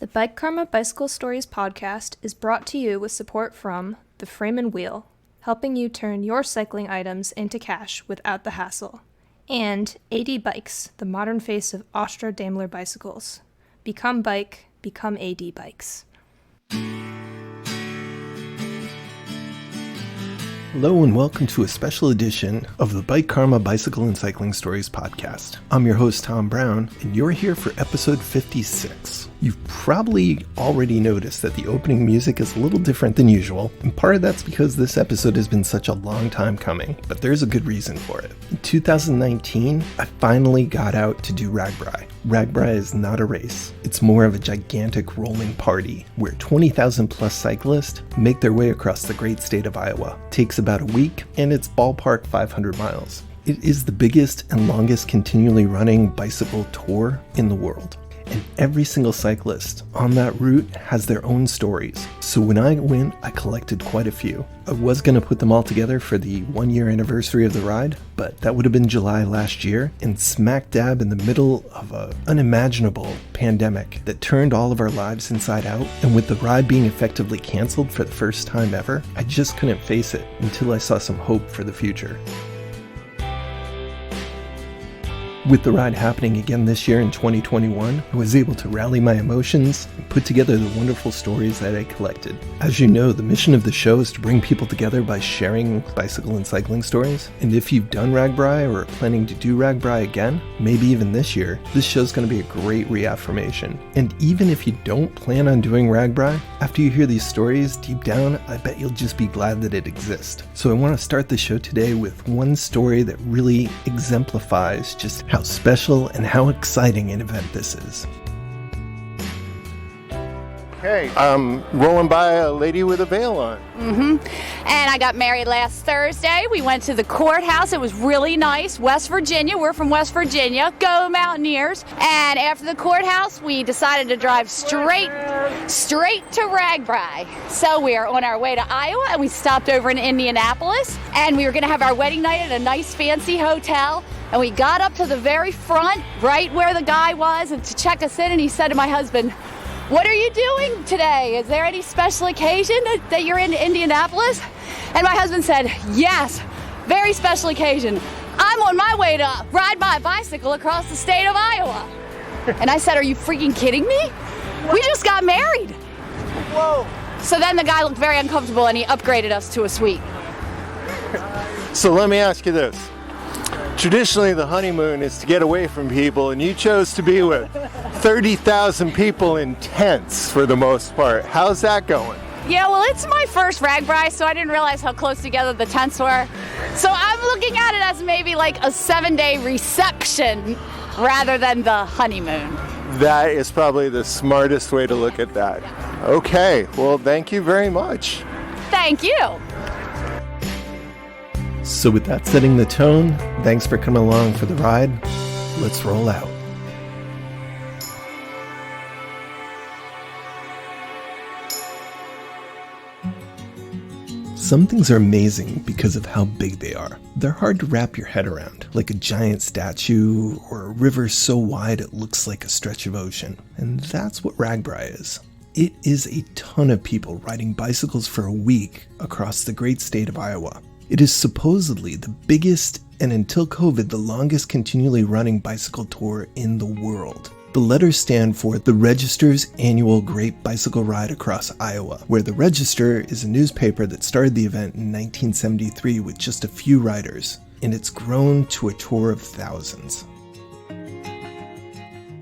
The Bike Karma Bicycle Stories podcast is brought to you with support from the Frame and Wheel, helping you turn your cycling items into cash without the hassle, and AD Bikes, the modern face of Austro-Daimler bicycles. Become bike, become AD Bikes. Hello and welcome to a special edition of the Bike Karma Bicycle and Cycling Stories podcast. I'm your host Tom Brown, and you're here for episode 56. You've probably already noticed that the opening music is a little different than usual, and part of that's because this episode has been such a long time coming, but there's a good reason for it. In 2019, I finally got out to do RAGBRAI. RAGBRAI is not a race. It's more of a gigantic rolling party where 20,000 plus cyclists make their way across the great state of Iowa. It takes about a week, and it's ballpark 500 miles. It is the biggest and longest continually running bicycle tour in the world. And every single cyclist on that route has their own stories. So when I went, I collected quite a few. I was going to put them all together for the 1-year anniversary of the ride, but that would have been July last year, and smack dab in the middle of an unimaginable pandemic that turned all of our lives inside out. And with the ride being effectively canceled for the first time ever, I just couldn't face it until I saw some hope for the future. With the ride happening again this year in 2021, I was able to rally my emotions and put together the wonderful stories that I collected. As you know, the mission of the show is to bring people together by sharing bicycle and cycling stories. And if you've done RAGBRAI or are planning to do RAGBRAI again, maybe even this year, this show's going to be a great reaffirmation. And even if you don't plan on doing RAGBRAI, after you hear these stories, deep down, I bet you'll just be glad that it exists. So I want to start the show today with one story that really exemplifies just how special and how exciting an event this is. Okay, I'm rolling by a lady with a veil on. And I got married last Thursday. We went to the courthouse. It was really nice. West Virginia. We're from West Virginia. Go Mountaineers. And after the courthouse, we decided to drive straight to RAGBRAI. So we are on our way to Iowa, and we stopped over in Indianapolis. And we were going to have our wedding night at a nice fancy hotel. And we got up to the very front, right where the guy was, and to check us in. And he said to my husband, "What are you doing today? Is there any special occasion that you're in Indianapolis?" And my husband said, "Yes, very special occasion. I'm on my way to ride my bicycle across the state of Iowa." And I said, "Are you freaking kidding me? We just got married." Whoa! So then the guy looked very uncomfortable and he upgraded us to a suite. So let me ask you this. Traditionally, the honeymoon is to get away from people, and you chose to be with 30,000 people in tents for the most part. How's that going? Yeah, well, it's my first RAGBRAI, so I didn't realize how close together the tents were. So I'm looking at it as maybe like a 7-day reception rather than the honeymoon. That is probably the smartest way to look at that. Okay, well, thank you very much. Thank you. So with that setting the tone, thanks for coming along for the ride. Let's roll out. Some things are amazing because of how big they are. They're hard to wrap your head around, like a giant statue or a river so wide it looks like a stretch of ocean. And that's what RAGBRAI is. It is a ton of people riding bicycles for a week across the great state of Iowa. It is supposedly the biggest and until COVID, the longest continually running bicycle tour in the world. The letters stand for the Register's Annual Great Bicycle Ride Across Iowa, where the Register is a newspaper that started the event in 1973 with just a few riders, and it's grown to a tour of thousands.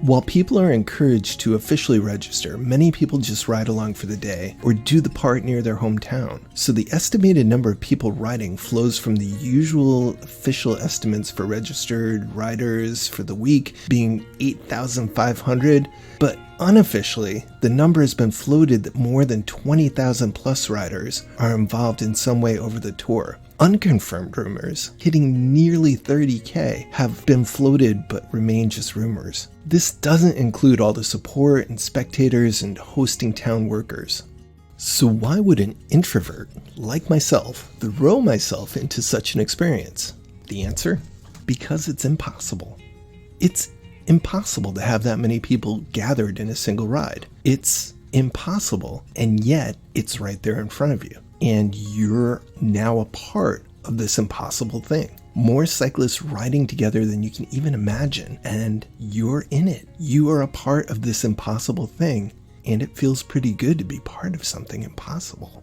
While people are encouraged to officially register, many people just ride along for the day or do the part near their hometown. So the estimated number of people riding flows from the usual official estimates for registered riders for the week being 8,500, but unofficially, the number has been floated that more than 20,000 plus riders are involved in some way over the tour. Unconfirmed rumors, hitting nearly 30K, have been floated but remain just rumors. This doesn't include all the support and spectators and hosting town workers. So why would an introvert like myself throw myself into such an experience? The answer? Because it's impossible. It's impossible to have that many people gathered in a single ride. It's impossible, and yet it's right there in front of you. And you're now a part of this impossible thing. More cyclists riding together than you can even imagine, and you're in it. You are a part of this impossible thing, and it feels pretty good to be part of something impossible.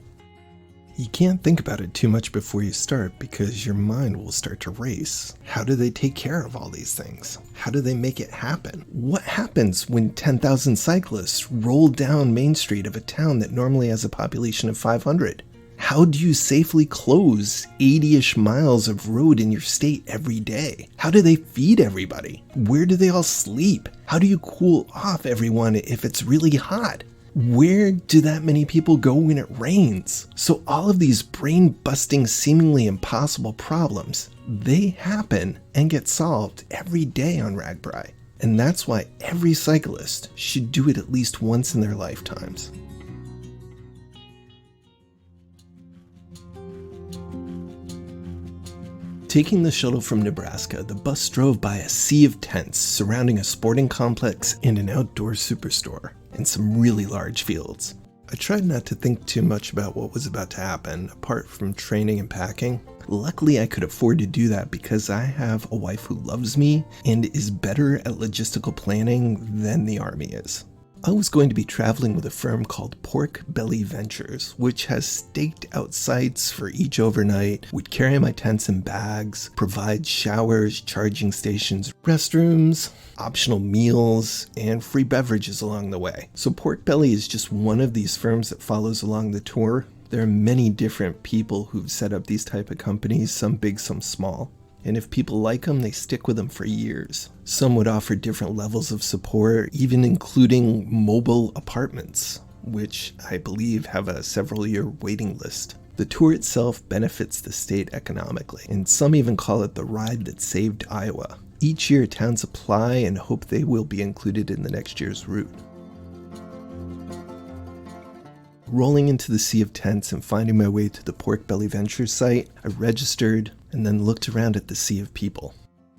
You can't think about it too much before you start because your mind will start to race. How do they take care of all these things? How do they make it happen? What happens when 10,000 cyclists roll down Main Street of a town that normally has a population of 500? How do you safely close 80-ish miles of road in your state every day? How do they feed everybody? Where do they all sleep? How do you cool off everyone if it's really hot? Where do that many people go when it rains? So all of these brain-busting, seemingly impossible problems, they happen and get solved every day on RAGBRAI. And that's why every cyclist should do it at least once in their lifetimes. Taking the shuttle from Nebraska, the bus drove by a sea of tents surrounding a sporting complex and an outdoor superstore, and some really large fields. I tried not to think too much about what was about to happen, apart from training and packing. Luckily, I could afford to do that because I have a wife who loves me and is better at logistical planning than the Army is. I was going to be traveling with a firm called Pork Belly Ventures, which has staked out sites for each overnight, would carry my tents and bags, provide showers, charging stations, restrooms, optional meals, and free beverages along the way. So Pork Belly is just one of these firms that follows along the tour. There are many different people who've set up these type of companies, some big, some small. And if people like them, they stick with them for years. Some would offer different levels of support, even including mobile apartments, which I believe have a several-year waiting list. The tour itself benefits the state economically, and some even call it the ride that saved Iowa. Each year, towns apply and hope they will be included in the next year's route. Rolling into the sea of tents and finding my way to the Pork Belly Ventures site, I registered and then looked around at the sea of people.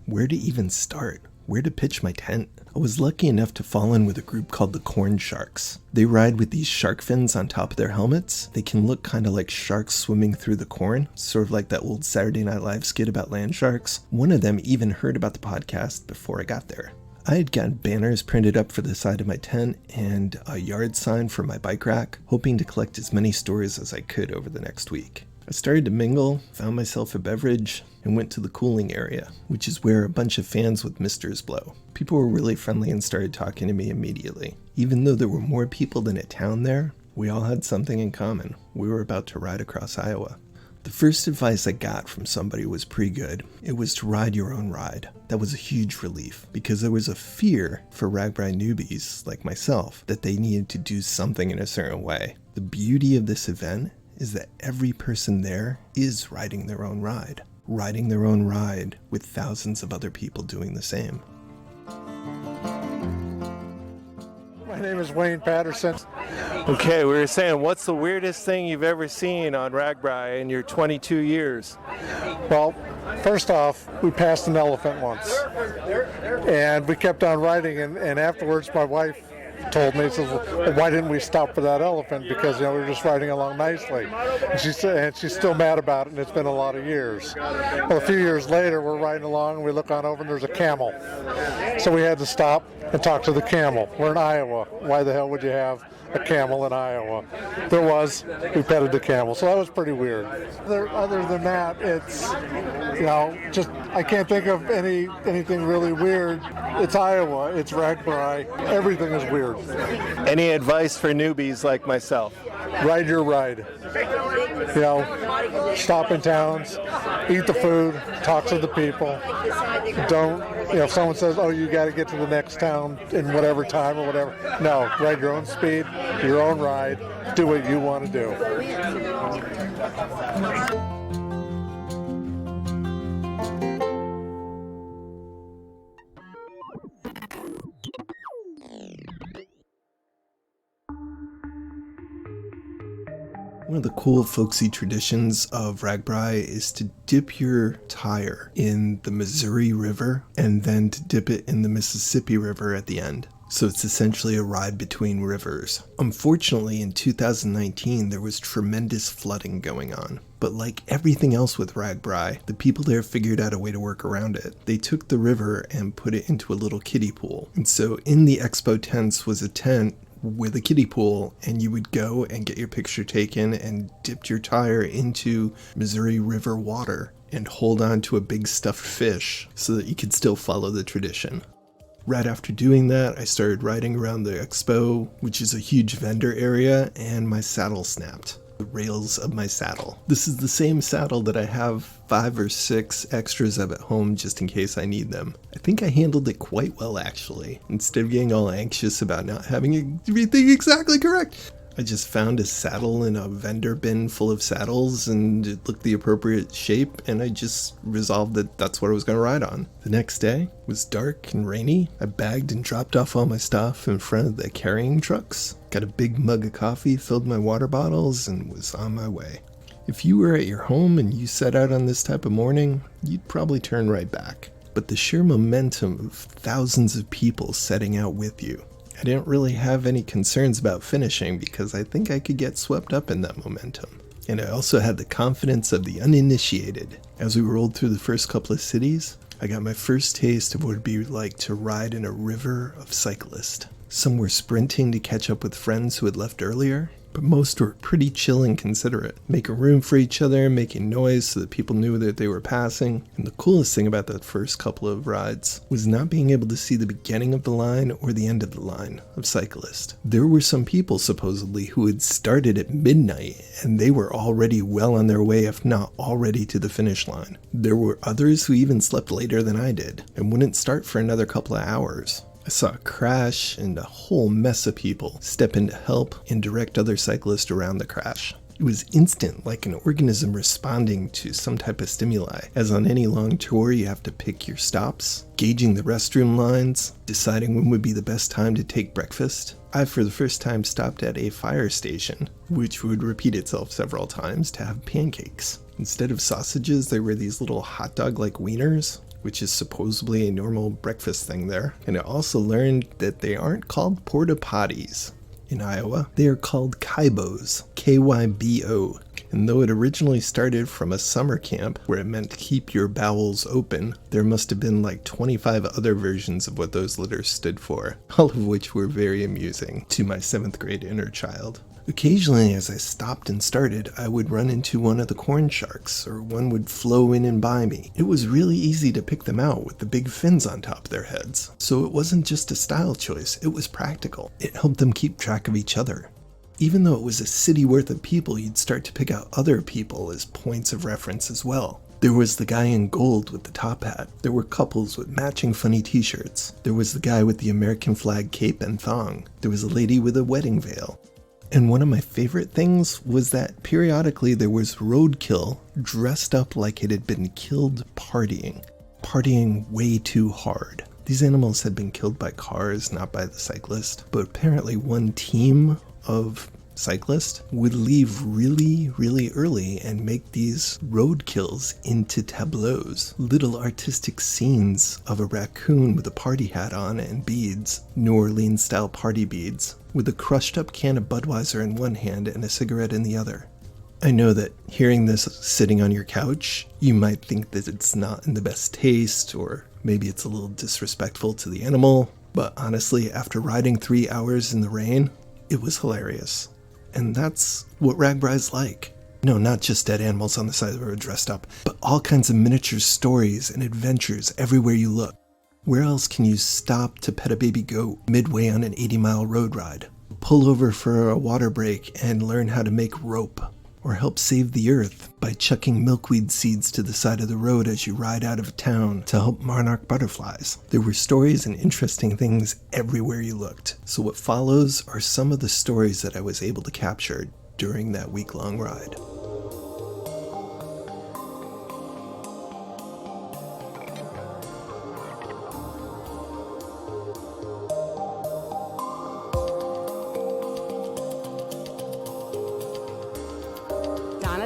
Where to even start? Where to pitch my tent? I was lucky enough to fall in with a group called the Corn Sharks. They ride with these shark fins on top of their helmets. They can look kind of like sharks swimming through the corn, sort of like that old Saturday Night Live skit about land sharks. One of them even heard about the podcast before I got there. I had gotten banners printed up for the side of my tent and a yard sign for my bike rack, hoping to collect as many stories as I could over the next week. I started to mingle, found myself a beverage, and went to the cooling area, which is where a bunch of fans with misters blow. People were really friendly and started talking to me immediately. Even though there were more people than a town there, we all had something in common. We were about to ride across Iowa. The first advice I got from somebody was pretty good. It was to ride your own ride. That was a huge relief because there was a fear for RAGBRAI newbies like myself that they needed to do something in a certain way. The beauty of this event is that every person there is riding their own ride with thousands of other people doing the same. My name is Wayne Patterson. Okay, we were saying, what's the weirdest thing you've ever seen on RAGBRAI in your 22 years? Well, first off, we passed an elephant once, and we kept on riding, and afterwards my wife told me, says, well, why didn't we stop for that elephant? Because we were just riding along nicely. And she's still mad about it, and it's been a lot of years. Well, a few years later, we're riding along, and we look on over, and there's a camel. So we had to stop and talk to the camel. We're in Iowa. Why the hell would you have a camel in Iowa? There was. We petted the camel, so that was pretty weird. Other than that, it's, just I can't think of anything really weird. It's Iowa. It's RAGBRAI. Everything is weird. Any advice for newbies like myself? Ride your ride. Stop in towns, eat the food, talk to the people. Don't, if someone says, oh, you got to get to the next town in whatever time or whatever. No, ride your own speed, your own ride, do what you want to do. One of the cool folksy traditions of RAGBRAI is to dip your tire in the Missouri River and then to dip it in the Mississippi River at the end. So it's essentially a ride between rivers. Unfortunately, in 2019, there was tremendous flooding going on. But like everything else with RAGBRAI, the people there figured out a way to work around it. They took the river and put it into a little kiddie pool. And so in the expo tents was a tent with a kiddie pool, and you would go and get your picture taken and dipped your tire into Missouri River water and hold on to a big stuffed fish so that you could still follow the tradition. Right after doing that, I started riding around the expo, which is a huge vendor area, and my saddle snapped. The rails of my saddle. This is the same saddle that I have 5 or 6 extras of at home just in case I need them. I think I handled it quite well actually, instead of getting all anxious about not having everything exactly correct. I just found a saddle in a vendor bin full of saddles and it looked the appropriate shape, and I just resolved that that's what I was going to ride on. The next day was dark and rainy. I bagged and dropped off all my stuff in front of the carrying trucks, got a big mug of coffee, filled my water bottles, and was on my way. If you were at your home and you set out on this type of morning, you'd probably turn right back. But the sheer momentum of thousands of people setting out with you, I didn't really have any concerns about finishing because I think I could get swept up in that momentum. And I also had the confidence of the uninitiated. As we rolled through the first couple of cities, I got my first taste of what it would be like to ride in a river of cyclists. Some were sprinting to catch up with friends who had left earlier, but most were pretty chill and considerate, making room for each other, making noise so that people knew that they were passing. And the coolest thing about that first couple of rides was not being able to see the beginning of the line or the end of the line of cyclists. There were some people supposedly who had started at midnight and they were already well on their way, if not already to the finish line. There were others who even slept later than I did and wouldn't start for another couple of hours. I saw a crash and a whole mess of people step in to help and direct other cyclists around the crash. It was instant, like an organism responding to some type of stimuli. As on any long tour, you have to pick your stops, gauging the restroom lines, deciding when would be the best time to take breakfast. I, for the first time, stopped at a fire station, which would repeat itself several times, to have pancakes. Instead of sausages, there were these little hot dog-like wieners, which is supposedly a normal breakfast thing there. And I also learned that they aren't called porta potties in Iowa. They are called Kybos, K-Y-B-O. And though it originally started from a summer camp where it meant keep your bowels open, there must have been like 25 other versions of what those letters stood for, all of which were very amusing to my 7th grade inner child. Occasionally, as I stopped and started, I would run into one of the corn sharks, or one would flow in and by me. It was really easy to pick them out with the big fins on top of their heads. So it wasn't just a style choice, it was practical. It helped them keep track of each other. Even though it was a city worth of people, you'd start to pick out other people as points of reference as well. There was the guy in gold with the top hat. There were couples with matching funny t-shirts. There was the guy with the American flag cape and thong. There was a lady with a wedding veil. And one of my favorite things was that periodically there was roadkill dressed up like it had been killed partying way too hard. These animals had been killed by cars, not by the cyclist, but apparently one team of cyclists would leave really, really early and make these roadkills into tableaus, little artistic scenes of a raccoon with a party hat on and beads, New Orleans style party beads, with a crushed up can of Budweiser in one hand and a cigarette in the other. I know that hearing this sitting on your couch, you might think that it's not in the best taste, or maybe it's a little disrespectful to the animal, but honestly, after riding 3 hours in the rain, it was hilarious. And that's what RAGBRAI's like. No, not just dead animals on the side of the road dressed up, but all kinds of miniature stories and adventures everywhere you look. Where else can you stop to pet a baby goat midway on an 80-mile road ride? Pull over for a water break and learn how to make rope? Or help save the earth by chucking milkweed seeds to the side of the road as you ride out of town to help monarch butterflies? There were stories and interesting things everywhere you looked. So what follows are some of the stories that I was able to capture during that week-long ride.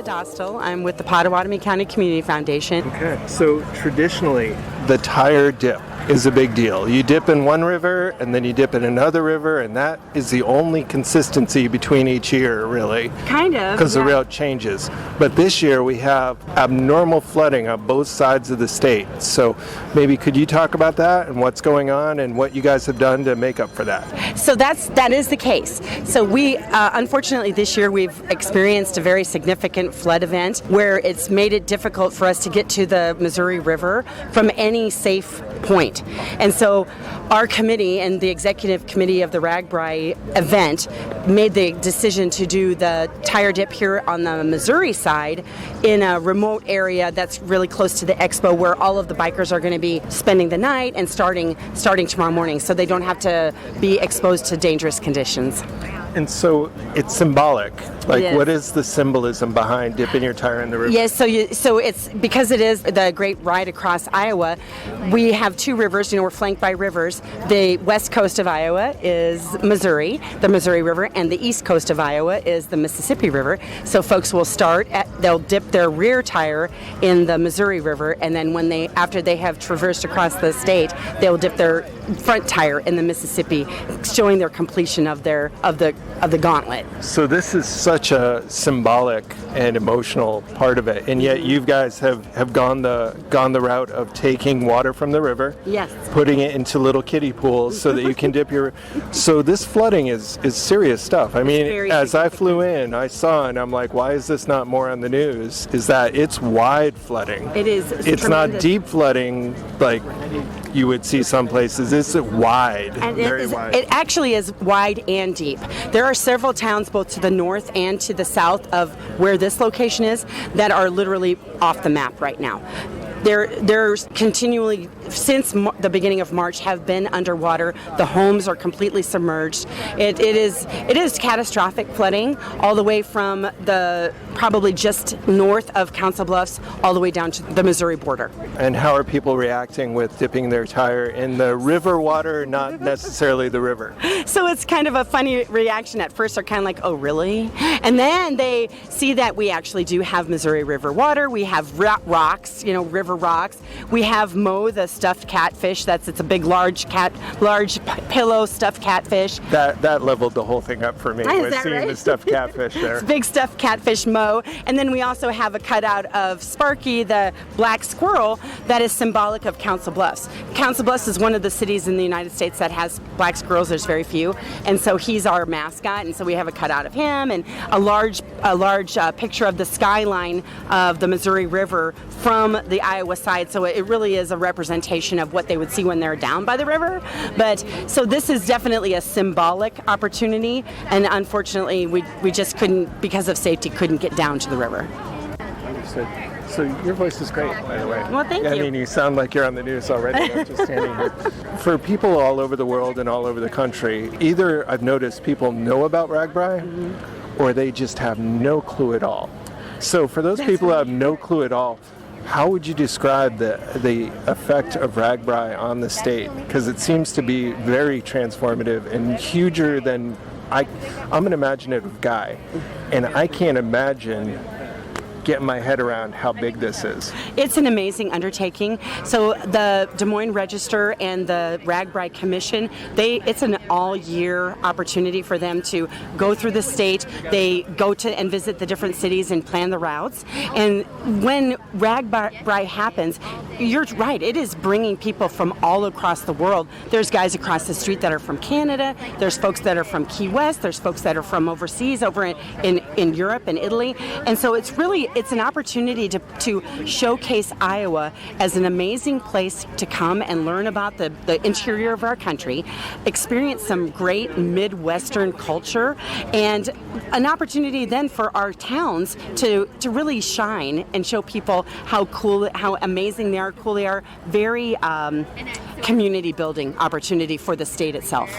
Donna Dostal. I'm with the Pottawatomie County Community Foundation. Okay, so traditionally, the tire dip is a big deal. You dip in one river, and then you dip in another river, and that is the only consistency between each year, really. Kind of. Because the route changes. But this year, we have abnormal flooding on both sides of the state. So maybe could you talk about that and what's going on and what you guys have done to make up for that? So that is the case. So we, unfortunately, this year we've experienced a very significant flood event where it's made it difficult for us to get to the Missouri River from any safe point. And so our committee and the executive committee of the RAGBRAI event made the decision to do the tire dip here on the Missouri side in a remote area that's really close to the expo where all of the bikers are going to be spending the night and starting tomorrow morning, so they don't have to be exposed to dangerous conditions. And so it's symbolic. Like, Yes. what is the symbolism behind dipping your tire in the river? Yes, so it's because it is the great ride across Iowa. We have two rivers. We're flanked by rivers. The west coast of Iowa is Missouri, the Missouri River, and the east coast of Iowa is the Mississippi River. So folks will they'll dip their rear tire in the Missouri River, and then after they have traversed across the state, they'll dip their front tire in the Mississippi, showing their completion of the gauntlet. So this is such a symbolic and emotional part of it, and yet you guys have gone the route of taking water from the river, Yes. putting it into little kiddie pools so that you can dip your. So this flooding is serious stuff. I mean, very as I flew in, I saw, and I'm like, why is this not more on the news? Is that it's wide flooding. It is. It's not tremendous. deep flooding like you would see some places. It's wide, And very wide. It actually is wide and deep. There are several towns both to the north and to the south of where this location is that are literally off the map right now. There's continually, since the beginning of March, have been underwater. The homes are completely submerged. It is catastrophic flooding all the way from the probably just north of Council Bluffs all the way down to the Missouri border. And how are people reacting with dipping their tire in the river water, not necessarily the river? So it's kind of a funny reaction. At first they're kind of like, oh really? And then they see that we actually do have Missouri River water. We have rocks, river rocks. We have Mo, the stuffed catfish. It's a big, large pillow stuffed catfish. That leveled the whole thing up for me, Is with that seeing right? the stuffed catfish there. It's big stuffed catfish Mo. And then we also have a cutout of Sparky, the black squirrel, that is symbolic of Council Bluffs. Council Bluffs is one of the cities in the United States that has black squirrels. There's very few. And so he's our mascot. And so we have a cutout of him and a large picture of the skyline of the Missouri River from the Iowa side. So it really is a representation of what they would see when they're down by the river. But so this is definitely a symbolic opportunity. And unfortunately, we just couldn't, because of safety, couldn't get down to the river. Understood. So your voice is great, by the way. Well, thank you. I mean, you sound like you're on the news already, not just standing here. For people all over the world and all over the country, either I've noticed people know about RAGBRAI, or they just have no clue at all. So for those people who have no clue at all, how would you describe the effect of RAGBRAI on the state? Because it seems to be very transformative and huger than I'm an imaginative guy, and I can't imagine getting my head around how big this is. It's an amazing undertaking. So the Des Moines Register and the RAGBRAI Commission, it's an all-year opportunity for them to go through the state. They go to and visit the different cities and plan the routes. And when RAGBRAI happens, you're right, it is bringing people from all across the world. There's guys across the street that are from Canada. There's folks that are from Key West. There's folks that are from overseas, over in Europe and Italy. And so it's an opportunity to showcase Iowa as an amazing place to come and learn about the interior of our country, experience some great Midwestern culture, and an opportunity then for our towns to really shine and show people how cool, how amazing they are, cool they are. Very community building opportunity for the state itself.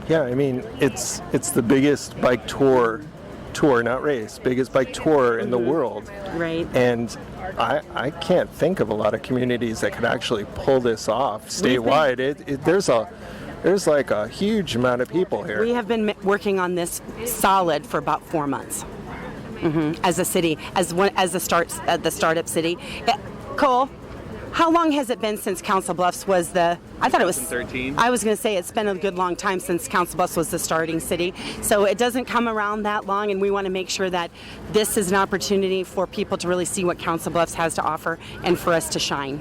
Yeah, I mean, it's the biggest bike tour, not race, biggest bike tour in the world. Right. And I can't think of a lot of communities that could actually pull this off statewide. There's like a huge amount of people here. We have been working on this solid for about 4 months. as a city, as the startup city. Cole, how long has it been since Council Bluffs was the? I thought it was 2013. I was going to say it's been a good long time since Council Bluffs was the starting city. So it doesn't come around that long, and we want to make sure that this is an opportunity for people to really see what Council Bluffs has to offer and for us to shine.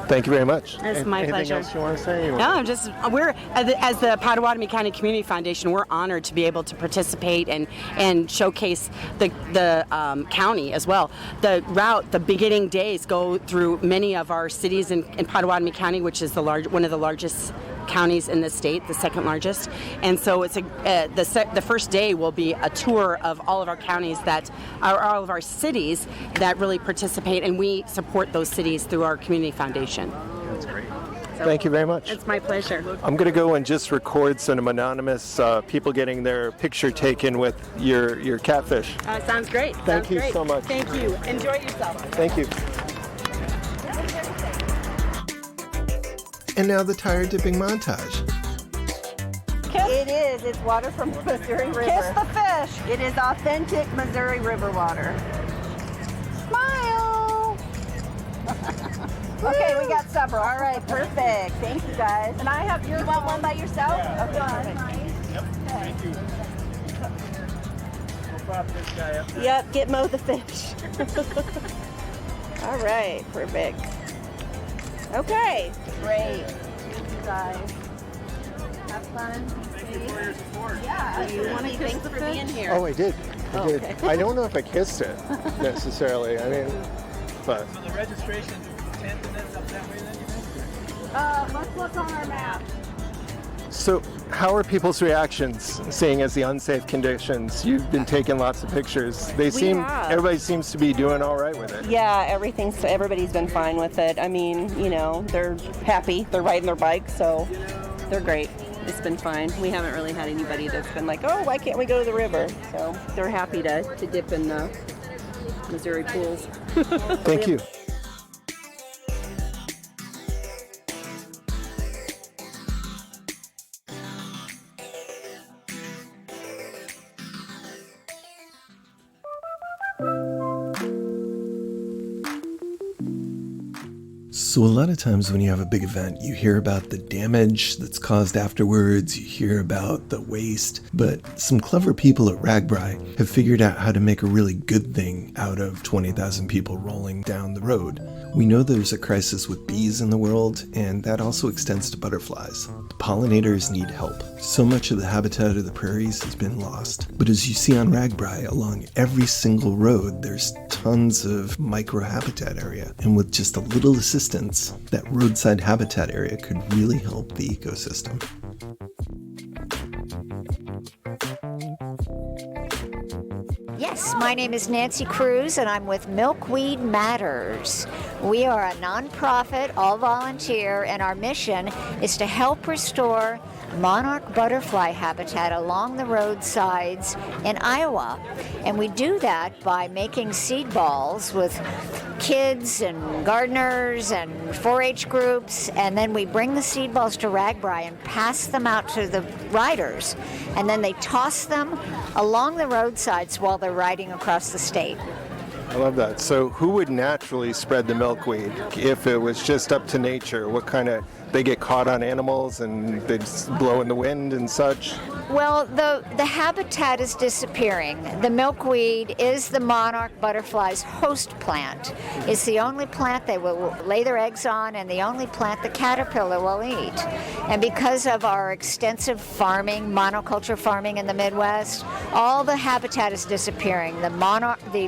Thank you very much. It's my pleasure. Anything else you want to say? No, we're as the Potawatomi County Community Foundation, we're honored to be able to participate and showcase the county as well. The beginning days go through many of our cities in Potawatomi County, which is one of the largest counties in the state, the second largest. And so it's the first day will be a tour of all of our counties that are all of our cities that really participate, and we support those cities through our community foundation. That's great. So, thank you very much. It's my pleasure. I'm going to go and just record some anonymous people getting their picture taken with your catfish. Sounds great. Thank you so much. Thank you. Enjoy yourself. Thank you. And now the tire dipping montage. It is. It's water from the Missouri River. Kiss the fish. It is authentic Missouri River water. Smile. Okay, we got several. All right, perfect. Thank you, guys. And I have your. You want one by yourself? Yeah. Okay, perfect. Yep. Thank you. We'll pop this guy up there. Yep, get Mo the fish. All right, perfect. Okay, great. Thank you guys. Have fun. Thank you for your support. Yeah. Do you want to kiss Thanks the for fish? being here. Oh, I did. I did. Okay. I don't know if I kissed it necessarily. I mean, but So the registration is 10 minutes up that way then, you think? Let's look on our map. so how are people's reactions seeing as the unsafe conditions? You've been taking lots of pictures. have. Everybody seems to be doing all right with it. Yeah, everybody's been fine with it. I mean, they're happy. They're riding their bikes, so they're great. It's been fine. We haven't really had anybody that's been like, oh, why can't we go to the river? So they're happy to dip in the Missouri pools. Thank you. So a lot of times when you have a big event, you hear about the damage that's caused afterwards, you hear about the waste, but some clever people at RAGBRAI have figured out how to make a really good thing out of 20,000 people rolling down the road. We know there's a crisis with bees in the world, and that also extends to butterflies. The pollinators need help. So much of the habitat of the prairies has been lost. But as you see on RAGBRAI, along every single road, there's tons of microhabitat area. And with just a little assistance, that roadside habitat area could really help the ecosystem. Yes, my name is Nancy Cruz, and I'm with Milkweed Matters. We are a nonprofit, all volunteer, and our mission is to help restore monarch butterfly habitat along the roadsides in Iowa. And we do that by making seed balls with kids and gardeners and 4-H groups, and then we bring the seed balls to RAGBRAI and pass them out to the riders, and then they toss them along the roadsides while they're riding across the state. I love that. So who would naturally spread the milkweed if it was just up to nature? What kind of, they get caught on animals and they just blow in the wind and such? Well, the habitat is disappearing. The milkweed is the monarch butterfly's host plant. It's the only plant they will lay their eggs on and the only plant the caterpillar will eat. And because of our extensive farming, monoculture farming in the Midwest, all the habitat is disappearing. The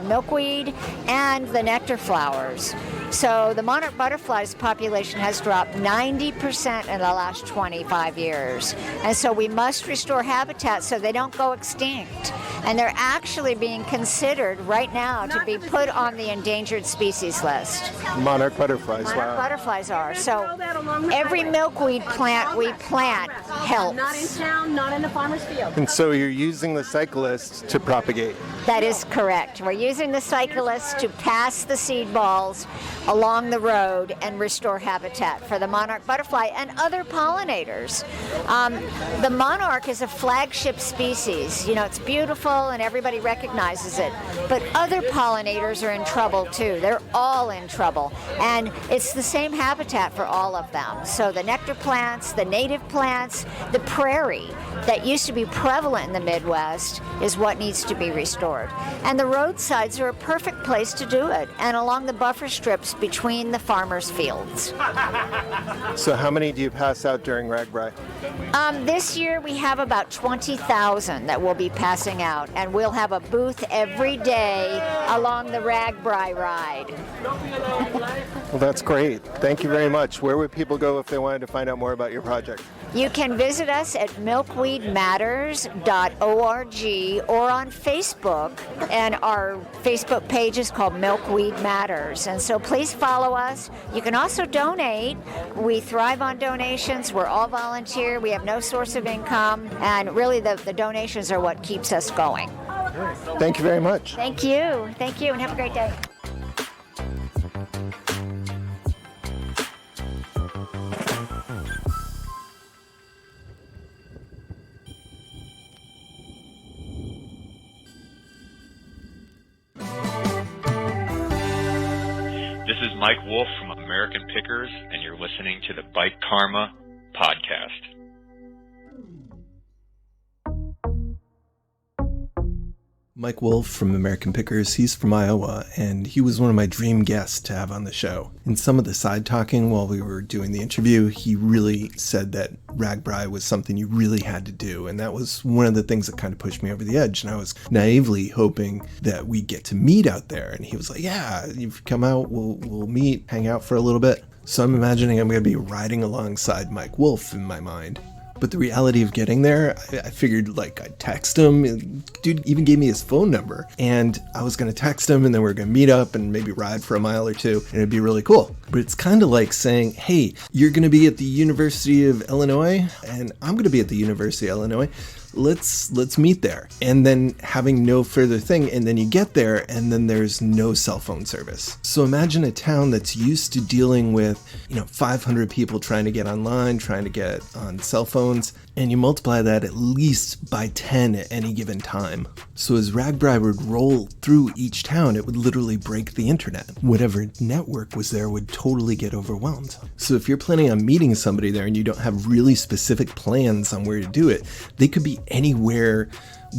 milkweed and the nectar flowers. So the monarch butterfly's population has dropped 90% in the last 25 years. And so we must restore habitat so they don't go extinct. And they're actually being considered right now to be put on the endangered species list. Monarch butterflies, Monarch wow. butterflies are. So every milkweed plant we plant helps. Not in town, not in the farmer's field. And so you're using the cyclists to propagate. That is correct. We're using the cyclists to pass the seed balls along the road and restore habitat for the monarch butterfly and other pollinators. The monarch is a flagship species. It's beautiful and everybody recognizes it, but other pollinators are in trouble too. They're all in trouble, and it's the same habitat for all of them. So the nectar plants, the native plants, the prairie that used to be prevalent in the Midwest is what needs to be restored. And the roadsides are a perfect place to do it, and along the buffer strips between the farmers' fields. So how many do you pass out during RAGBRAI? This year we have about 20,000 that we'll be passing out, and we'll have a booth every day along the RAGBRAI ride. Well, that's great. Thank you very much. Where would people go if they wanted to find out more about your project? You can visit us at milkweedmatters.org or on Facebook, and our Facebook page is called Milkweed Matters. And so please follow us. You can also donate. We thrive on donations. We're all volunteer. We have no source of income, and really the donations are what keeps us going. Thank you very much. Thank you, and have a great day. This is Mike Wolf from American Pickers, and you're listening to the Bike Karma podcast. Mike Wolf from American Pickers, he's from Iowa, and he was one of my dream guests to have on the show. In some of the side talking while we were doing the interview, he really said that RAGBRAI was something you really had to do, and that was one of the things that kind of pushed me over the edge, and I was naively hoping that we'd get to meet out there, and he was like, yeah, you've come out, we'll meet, hang out for a little bit. So I'm imagining I'm going to be riding alongside Mike Wolf in my mind. But the reality of getting there, I figured I'd text him. Dude even gave me his phone number, and I was going to text him, and then we were going to meet up and maybe ride for a mile or two, and it'd be really cool. But it's kind of like saying, hey, you're going to be at the University of Illinois, and I'm going to be at the University of Illinois. Let's meet there. And then having no further thing, and then you get there, and then there's no cell phone service. So imagine a town that's used to dealing with 500 people trying to get online, trying to get on cell phones, and you multiply that at least by 10 at any given time. So as RAGBRAI would roll through each town, it would literally break the internet. Whatever network was there would totally get overwhelmed. So if you're planning on meeting somebody there and you don't have really specific plans on where to do it, they could be anywhere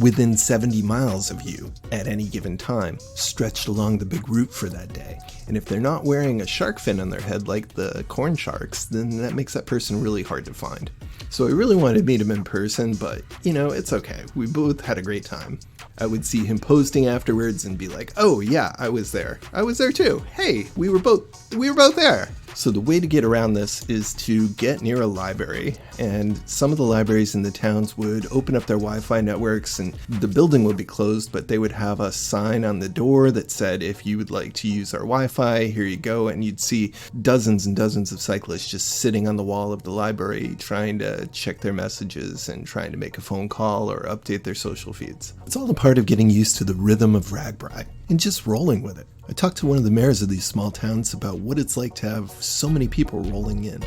within 70 miles of you at any given time, stretched along the big route for that day. And if they're not wearing a shark fin on their head like the corn sharks, then that makes that person really hard to find. So I really wanted to meet him in person, but it's okay. We both had a great time. I would see him posting afterwards and be like, oh yeah, I was there. I was there too. Hey, we were both there. So the way to get around this is to get near a library, and some of the libraries in the towns would open up their Wi-Fi networks, and the building would be closed, but they would have a sign on the door that said, if you would like to use our Wi-Fi, here you go. And you'd see dozens and dozens of cyclists just sitting on the wall of the library trying to check their messages and trying to make a phone call or update their social feeds. It's all a part of getting used to the rhythm of RAGBRAI and just rolling with it. I talked to one of the mayors of these small towns about what it's like to have so many people rolling in.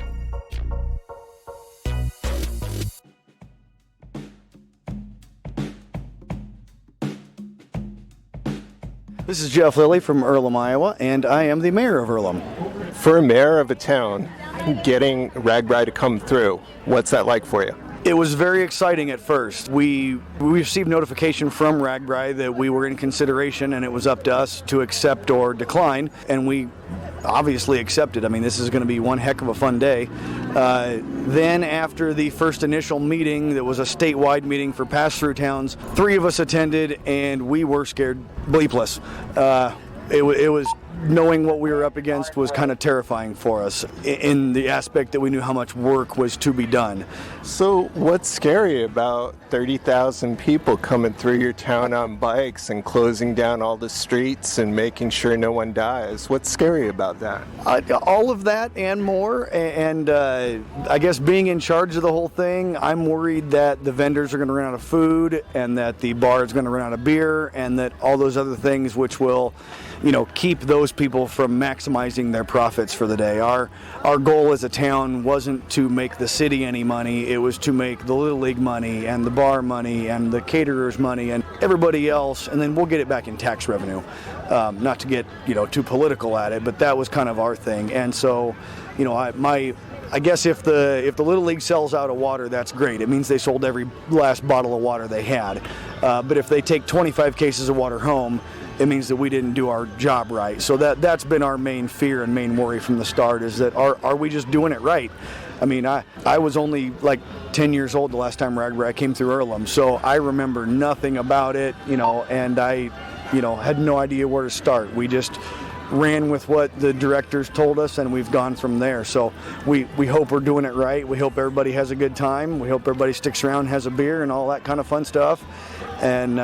This is Jeff Lilly from Earlham, Iowa, and I am the mayor of Earlham. For a mayor of a town, getting RAGBRAI to come through, what's that like for you? It was very exciting at first. We received notification from RAGBRAI that we were in consideration, and it was up to us to accept or decline, and we obviously accepted. I mean, this is going to be one heck of a fun day. Then after the first initial meeting, that was a statewide meeting for pass-through towns, 3 of us attended, and we were scared bleepless. It was knowing what we were up against was kind of terrifying for us in the aspect that we knew how much work was to be done. So what's scary about 30,000 people coming through your town on bikes and closing down all the streets and making sure no one dies? What's scary about that? All of that and more, and I guess being in charge of the whole thing, I'm worried that the vendors are going to run out of food and that the bar is going to run out of beer and that all those other things which will keep those those people from maximizing their profits for the day. Our goal as a town wasn't to make the city any money, it was to make the Little League money and the bar money and the caterers money and everybody else, and then we'll get it back in tax revenue. Not to get too political at it, but that was kind of our thing. And so, I guess if the Little League sells out of water, that's great. It means they sold every last bottle of water they had. But if they take 25 cases of water home, it means that we didn't do our job right. So that's been our main fear and main worry from the start, is that are we just doing it right? I mean, I was only like 10 years old the last time RAGBRAI came through Earlham, so I remember nothing about it, and I had no idea where to start. We just ran with what the directors told us, and we've gone from there. So we hope we're doing it right. We hope everybody has a good time. We hope everybody sticks around, has a beer, and all that kind of fun stuff. And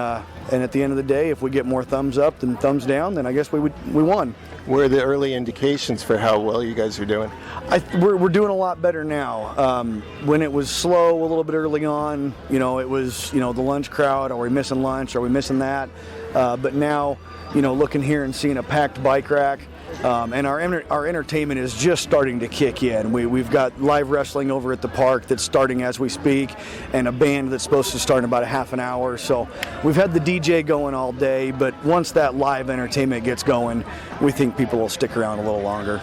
at the end of the day, if we get more thumbs up than thumbs down, then I guess we won. What are the early indications for how well you guys are doing? We're doing a lot better now. When it was slow a little bit early on, it was the lunch crowd. Are we missing lunch? Are we missing that? But now, looking here and seeing a packed bike rack, and our entertainment is just starting to kick in. We've got live wrestling over at the park that's starting as we speak, and a band that's supposed to start in about a half an hour. So we've had the DJ going all day, but once that live entertainment gets going, we think people will stick around a little longer.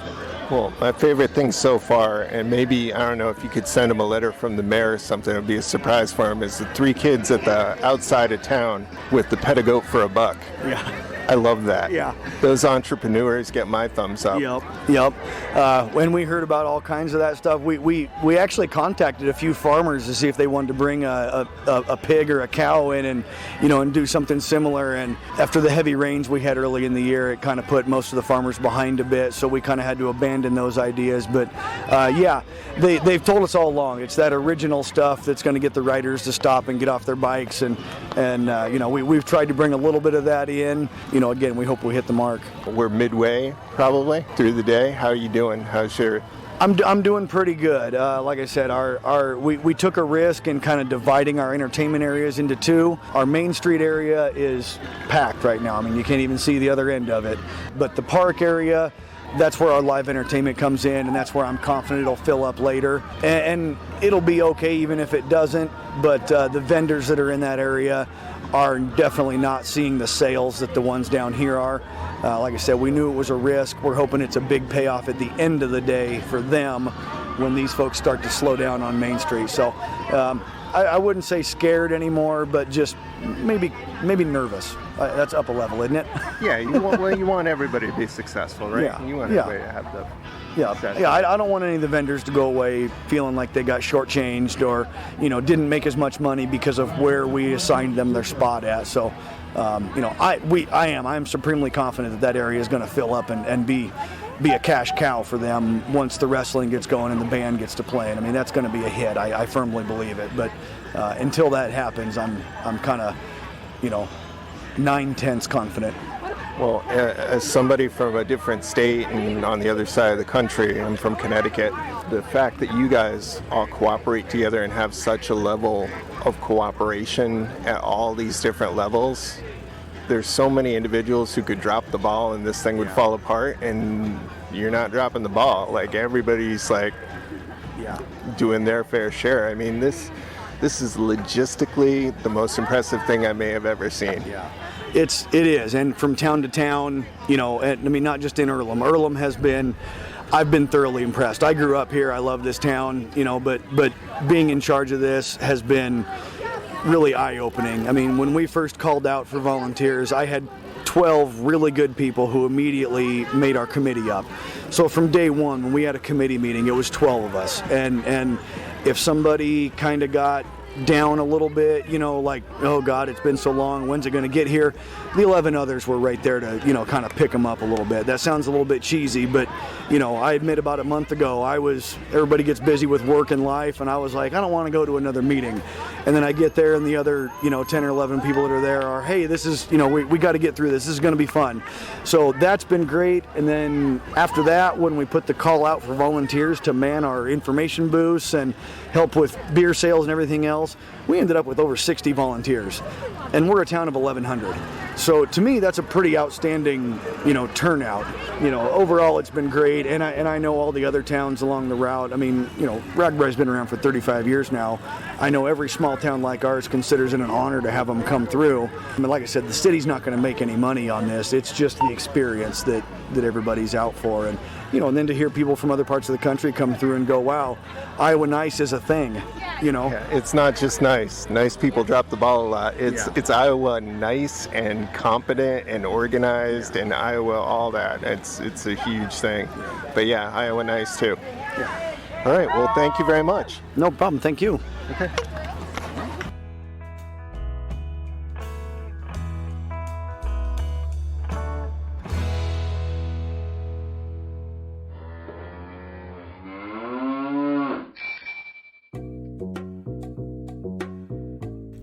Well, my favorite thing so far, and maybe, I don't know if you could send them a letter from the mayor or something, it would be a surprise for them, is the 3 kids at the outside of town with the pet a goat for $1. Yeah. I love that. Yeah. Those entrepreneurs get my thumbs up. Yep. When we heard about all kinds of that stuff, we actually contacted a few farmers to see if they wanted to bring a pig or a cow in and do something similar. And after the heavy rains we had early in the year, it kind of put most of the farmers behind a bit, so we kind of had to abandon those ideas. But they've told us all along, it's that original stuff that's going to get the riders to stop and get off their bikes, and we've tried to bring a little bit of that in. Again, we hope we hit the mark. We're midway, probably, through the day. How are you doing? How's your... I'm doing pretty good. Like I said, we took a risk in kind of dividing our entertainment areas into 2. Our Main Street area is packed right now. I mean, you can't even see the other end of it. But the park area, that's where our live entertainment comes in, and that's where I'm confident it'll fill up later. And it'll be okay even if it doesn't, but the vendors that are in that area are definitely not seeing the sales that the ones down here are. Like I said, we knew it was a risk. We're hoping it's a big payoff at the end of the day for them when these folks start to slow down on Main Street. So I wouldn't say scared anymore, but just maybe nervous. That's up a level, isn't it? Yeah, you want everybody to be successful, right? Yeah. You want everybody to have the... Yeah. I don't want any of the vendors to go away feeling like they got shortchanged or, didn't make as much money because of where we assigned them their spot at. So, I'm supremely confident that area is going to fill up and be a cash cow for them once the wrestling gets going and the band gets to play. I mean, that's going to be a hit. I firmly believe it. But until that happens, I'm kind of, 9/10 confident. Well, as somebody from a different state and on the other side of the country, I'm from Connecticut, the fact that you guys all cooperate together and have such a level of cooperation at all these different levels, there's so many individuals who could drop the ball and this thing would fall apart, and you're not dropping the ball. Like, everybody's doing their fair share. I mean, this is logistically the most impressive thing I may have ever seen. Yeah. It is, and from town to town, not just in Earlham. Earlham has been, I've been thoroughly impressed. I grew up here, I love this town, but being in charge of this has been really eye-opening. I mean, when we first called out for volunteers, I had 12 really good people who immediately made our committee up. So from day one, when we had a committee meeting, it was 12 of us, and if somebody kind of got down a little bit, like, oh God, it's been so long, when's it going to get here? The 11 others were right there to, kind of pick them up a little bit. That sounds a little bit cheesy, but, I admit about a month ago, everybody gets busy with work and life, and I was like, I don't want to go to another meeting. And then I get there, and the other, 10 or 11 people that are there are, hey, this is, we got to get through this. This is going to be fun. So that's been great. And then after that, when we put the call out for volunteers to man our information booths and help with beer sales and everything else, we ended up with over 60 volunteers. And we're a town of 1,100. So to me, that's a pretty outstanding, turnout. Overall it's been great, and I know all the other towns along the route. I mean, RAGBRAI's been around for 35 years now. I know every small town like ours considers it an honor to have them come through. I mean, like I said, the city's not going to make any money on this. It's just the experience that everybody's out for. And and then to hear people from other parts of the country come through and go, wow, Iowa Nice is a thing, Yeah, it's not just nice. Nice people drop the ball a lot. It's Iowa nice and competent and organized, and Iowa all that. It's a huge thing. But yeah, Iowa nice too. Yeah. All right, well, thank you very much. No problem, thank you. Okay.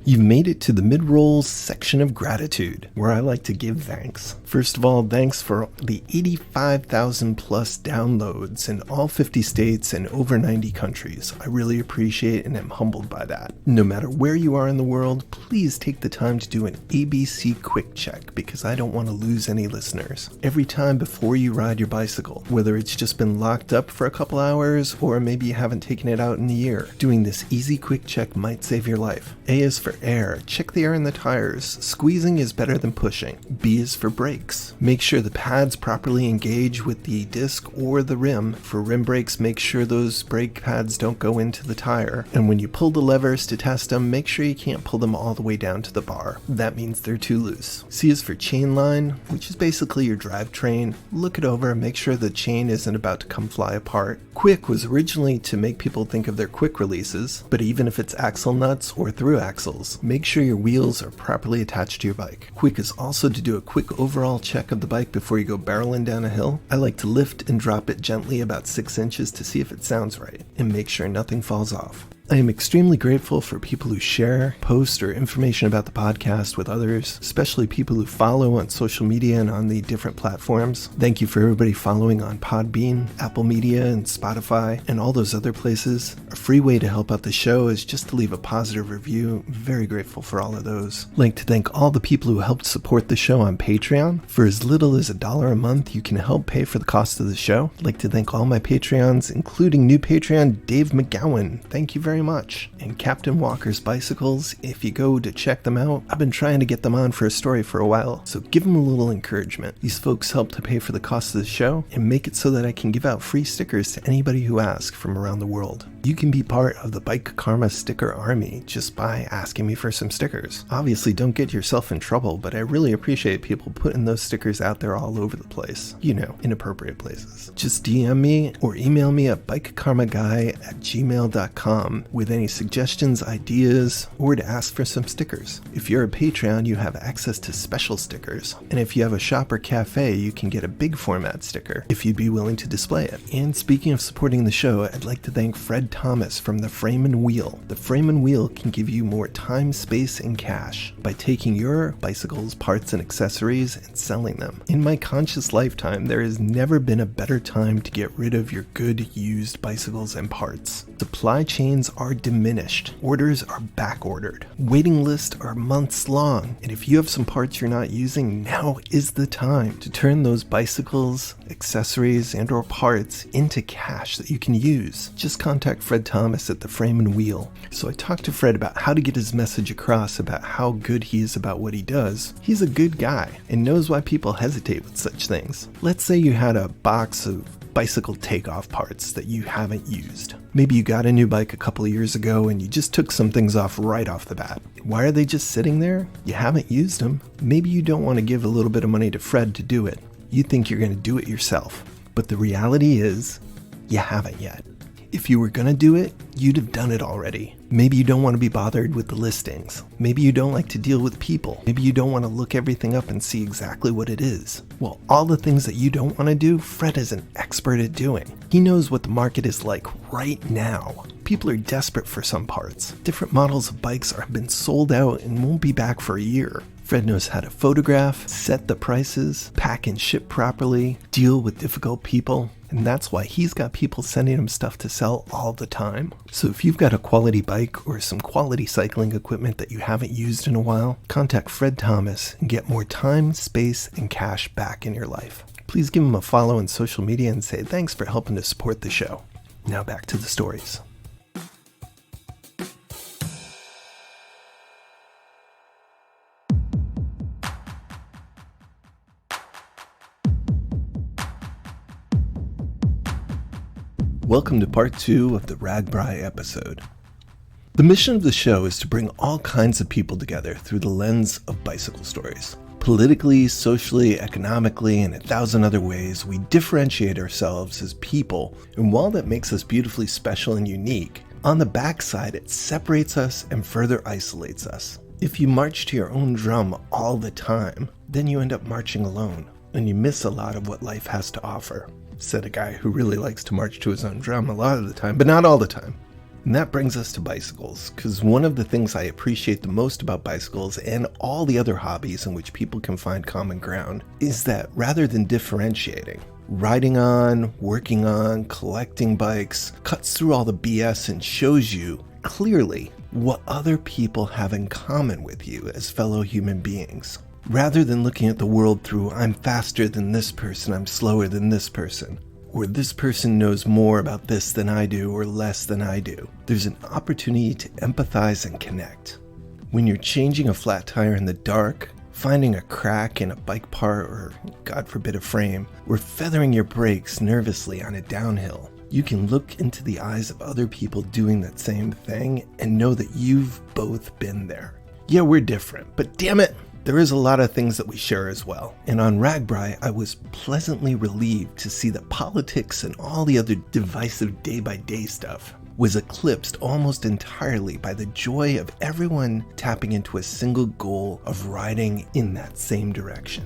You've made it to the mid-rolls section of gratitude, where I like to give thanks. First of all, thanks for the 85,000 plus downloads in all 50 states and over 90 countries. I really appreciate and am humbled by that. No matter where you are in the world, please take the time to do an ABC quick check, because I don't want to lose any listeners. Every time before you ride your bicycle, whether it's just been locked up for a couple hours or maybe you haven't taken it out in a year, doing this easy quick check might save your life. A is for air. Check the air in the tires. Squeezing is better than pushing. B is for brakes. Make sure the pads properly engage with the disc or the rim. For rim brakes, make sure those brake pads don't go into the tire. And when you pull the levers to test them, make sure you can't pull them all the way down to the bar. That means they're too loose. C is for chain line, which is basically your drivetrain. Look it over, make sure the chain isn't about to come fly apart. Quick was originally to make people think of their quick releases, but even if it's axle nuts or through axles, make sure your wheels are properly attached to your bike. Quick is also to do a quick overall check of the bike before you go barreling down a hill. I like to lift and drop it gently about 6 inches to see if it sounds right, and make sure nothing falls off. I am extremely grateful for people who share, post, or information about the podcast with others, especially people who follow on social media and on the different platforms. Thank you for everybody following on Podbean, Apple Media, and Spotify, and all those other places. A free way to help out the show is just to leave a positive review. Very grateful for all of those. I'd like to thank all the people who helped support the show on Patreon. For as little as $1 a month, you can help pay for the cost of the show. I'd like to thank all my Patreons, including new Patreon Dave McGowan. Thank you very much. And Captain Walker's Bicycles, if you go to check them out, I've been trying to get them on for a story for a while, so give them a little encouragement. These folks help to pay for the cost of the show and make it so that I can give out free stickers to anybody who asks from around the world. You can be part of the Bike Karma sticker army just by asking me for some stickers. Obviously, don't get yourself in trouble, but I really appreciate people putting those stickers out there all over the place. Inappropriate places. Just DM me or email me at bikekarmaguy@gmail.com with any suggestions, ideas, or to ask for some stickers. If you're a Patreon, you have access to special stickers. And if you have a shop or cafe, you can get a big format sticker if you'd be willing to display it. And speaking of supporting the show, I'd like to thank Fred Thomas from the Frame and Wheel. The Frame and Wheel can give you more time, space, and cash by taking your bicycles, parts, and accessories and selling them. In my conscious lifetime, there has never been a better time to get rid of your good used bicycles and parts. Supply chains are diminished. Orders are back ordered. Waiting lists are months long. And if you have some parts you're not using, now is the time to turn those bicycles, accessories, and or parts into cash that you can use. Just contact Fred Thomas at the Frame and Wheel. So I talked to Fred about how to get his message across about how good he is about what he does. He's a good guy and knows why people hesitate with such things. Let's say you had a box of bicycle takeoff parts that you haven't used. Maybe you got a new bike a couple of years ago and you just took some things off right off the bat. Why are they just sitting there? You haven't used them. Maybe you don't want to give a little bit of money to Fred to do it. You think you're going to do it yourself. But the reality is, you haven't yet. If you were going to do it, you'd have done it already. Maybe you don't want to be bothered with the listings. Maybe you don't like to deal with people. Maybe you don't want to look everything up and see exactly what it is. Well, all the things that you don't want to do, Fred is an expert at doing. He knows what the market is like right now. People are desperate for some parts. Different models of bikes have been sold out and won't be back for a year. Fred knows how to photograph, set the prices, pack and ship properly, deal with difficult people. and that's why he's got people sending him stuff to sell all the time. So if you've got a quality bike or some quality cycling equipment that you haven't used in a while, contact Fred Thomas and get more time, space, and cash back in your life. Please give him a follow on social media and say thanks for helping to support the show. Now back to the stories. Welcome to part 2 of the RAGBRAI episode. The mission of the show is to bring all kinds of people together through the lens of bicycle stories. Politically, socially, economically, and 1,000 other ways, we differentiate ourselves as people, and while that makes us beautifully special and unique, on the backside it separates us and further isolates us. If you march to your own drum all the time, then you end up marching alone, and you miss a lot of what life has to offer. Said a guy who really likes to march to his own drum a lot of the time, but not all the time. And that brings us to bicycles, because one of the things I appreciate the most about bicycles and all the other hobbies in which people can find common ground is that rather than differentiating, riding on, working on, collecting bikes cuts through all the BS and shows you clearly what other people have in common with you as fellow human beings. Rather than looking at the world through, I'm faster than this person, I'm slower than this person, or this person knows more about this than I do or less than I do, there's an opportunity to empathize and connect. When you're changing a flat tire in the dark, finding a crack in a bike part or, God forbid, a frame, or feathering your brakes nervously on a downhill, you can look into the eyes of other people doing that same thing and know that you've both been there. Yeah, we're different, but damn it, there is a lot of things that we share as well. And on RAGBRAI, I was pleasantly relieved to see that politics and all the other divisive day-by-day stuff was eclipsed almost entirely by the joy of everyone tapping into a single goal of riding in that same direction.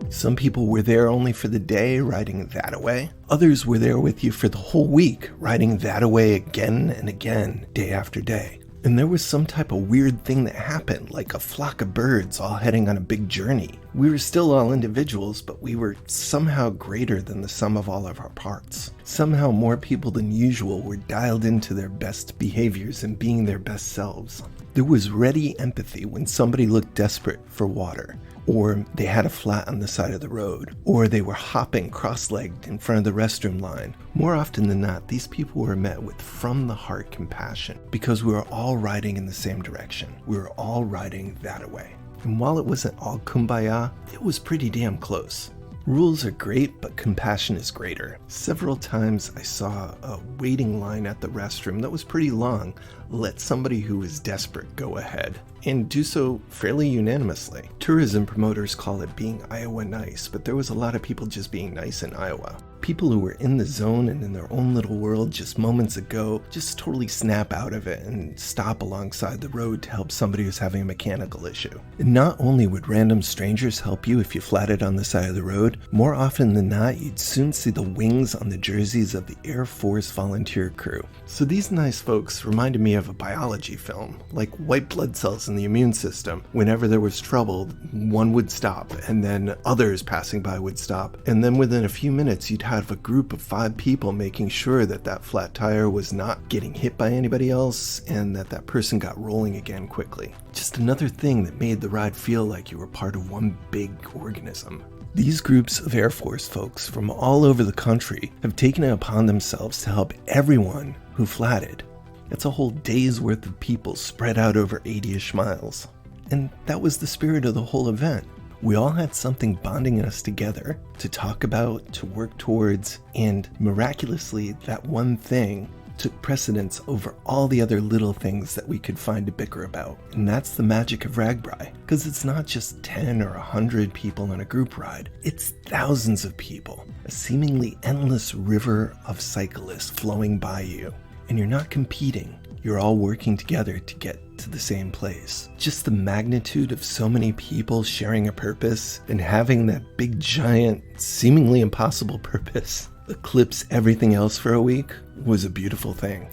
Some people were there only for the day, riding that away. Others were there with you for the whole week, riding that away again and again, day after day. And there was some type of weird thing that happened, like a flock of birds all heading on a big journey. We were still all individuals, but we were somehow greater than the sum of all of our parts. Somehow more people than usual were dialed into their best behaviors and being their best selves. There was ready empathy when somebody looked desperate for water, or they had a flat on the side of the road, or they were hopping cross-legged in front of the restroom line. More often than not, these people were met with from-the-heart compassion because we were all riding in the same direction. We were all riding that away. And while it wasn't all kumbaya, it was pretty damn close. Rules are great, but compassion is greater. Several times I saw a waiting line at the restroom that was pretty long let somebody who was desperate go ahead, and do so fairly unanimously. Tourism promoters call it being Iowa nice, but there was a lot of people just being nice in Iowa. People who were in the zone and in their own little world just moments ago just totally snap out of it and stop alongside the road to help somebody who's having a mechanical issue. And not only would random strangers help you if you flatted on the side of the road, more often than not you'd soon see the wings on the jerseys of the Air Force volunteer crew. So these nice folks reminded me of a biology film, like white blood cells in the immune system. Whenever there was trouble, one would stop, and then others passing by would stop, and then within a few minutes you'd have a group of 5 people making sure that that flat tire was not getting hit by anybody else and that that person got rolling again quickly. Just another thing that made the ride feel like you were part of one big organism. These groups of Air Force folks from all over the country have taken it upon themselves to help everyone who flatted. It's a whole day's worth of people spread out over 80-ish miles. And that was the spirit of the whole event. We all had something bonding us together to talk about, to work towards, and miraculously that one thing took precedence over all the other little things that we could find to bicker about. And that's the magic of RAGBRAI, because it's not just 10 or 100 people on a group ride, it's thousands of people, a seemingly endless river of cyclists flowing by you. And you're not competing, you're all working together to get to the same place. Just the magnitude of so many people sharing a purpose and having that big giant, seemingly impossible purpose eclipse everything else for a week was a beautiful thing.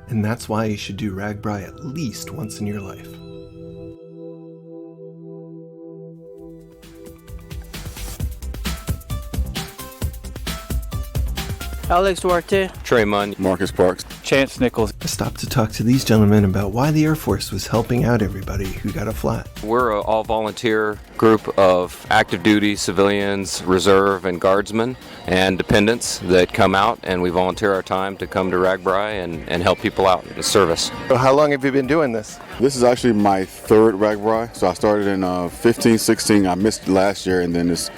And that's why you should do RAGBRAI at least once in your life. Alex Duarte. Trey Munn. Marcus Parks. Chance Nichols. I stopped to talk to these gentlemen about why the Air Force was helping out everybody who got a flat. We're an all-volunteer group of active duty civilians, reserve, and guardsmen and dependents that come out, and we volunteer our time to come to RAGBRAI and help people out in the service. So how long have you been doing this? This is actually my third RAGBRAI. So I started in 15, 16. I missed last year, and then this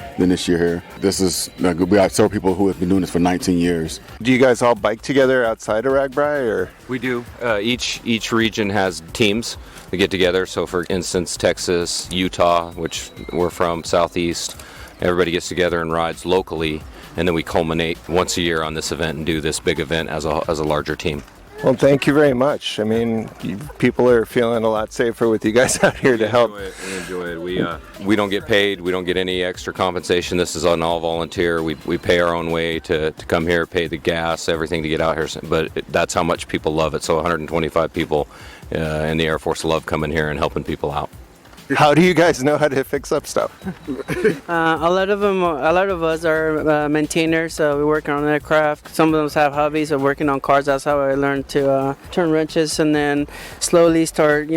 year here. This is we have several people who have been doing this for 19 years. Do you guys all bike together outside of RAGBRAI, or? We do. Each region has teams that get together. So, for instance, Texas, Utah, which we're from, Southeast, everybody gets together and rides locally, and then we culminate once a year on this event and do this big event as a larger team. Well, thank you very much. I mean, people are feeling a lot safer with you guys out here to help. We enjoy it. We don't get paid. We don't get any extra compensation. This is an all volunteer. We pay our own way to come here, pay the gas, everything to get out here. But that's how much people love it. So 125 people in the Air Force love coming here and helping people out. How do you guys know how to fix up stuff? A lot of us are maintainers, so we work on aircraft. Some of them have hobbies of working on cars. That's how I learned to turn wrenches, and then slowly start,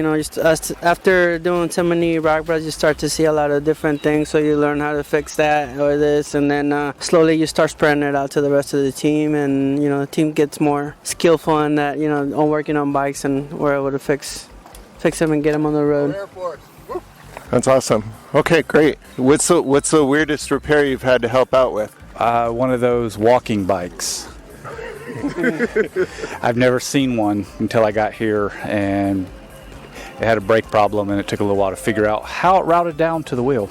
after doing so many RAGBRAIs, you start to see a lot of different things. So you learn how to fix that or this, and then slowly you start spreading it out to the rest of the team, and the team gets more skillful in that, on working on bikes, and we're able to fix them and get them on the road. That's awesome. Okay, great. What's the weirdest repair you've had to help out with? One of those walking bikes. I've never seen one until I got here, and it had a brake problem, and it took a little while to figure out how it routed down to the wheel.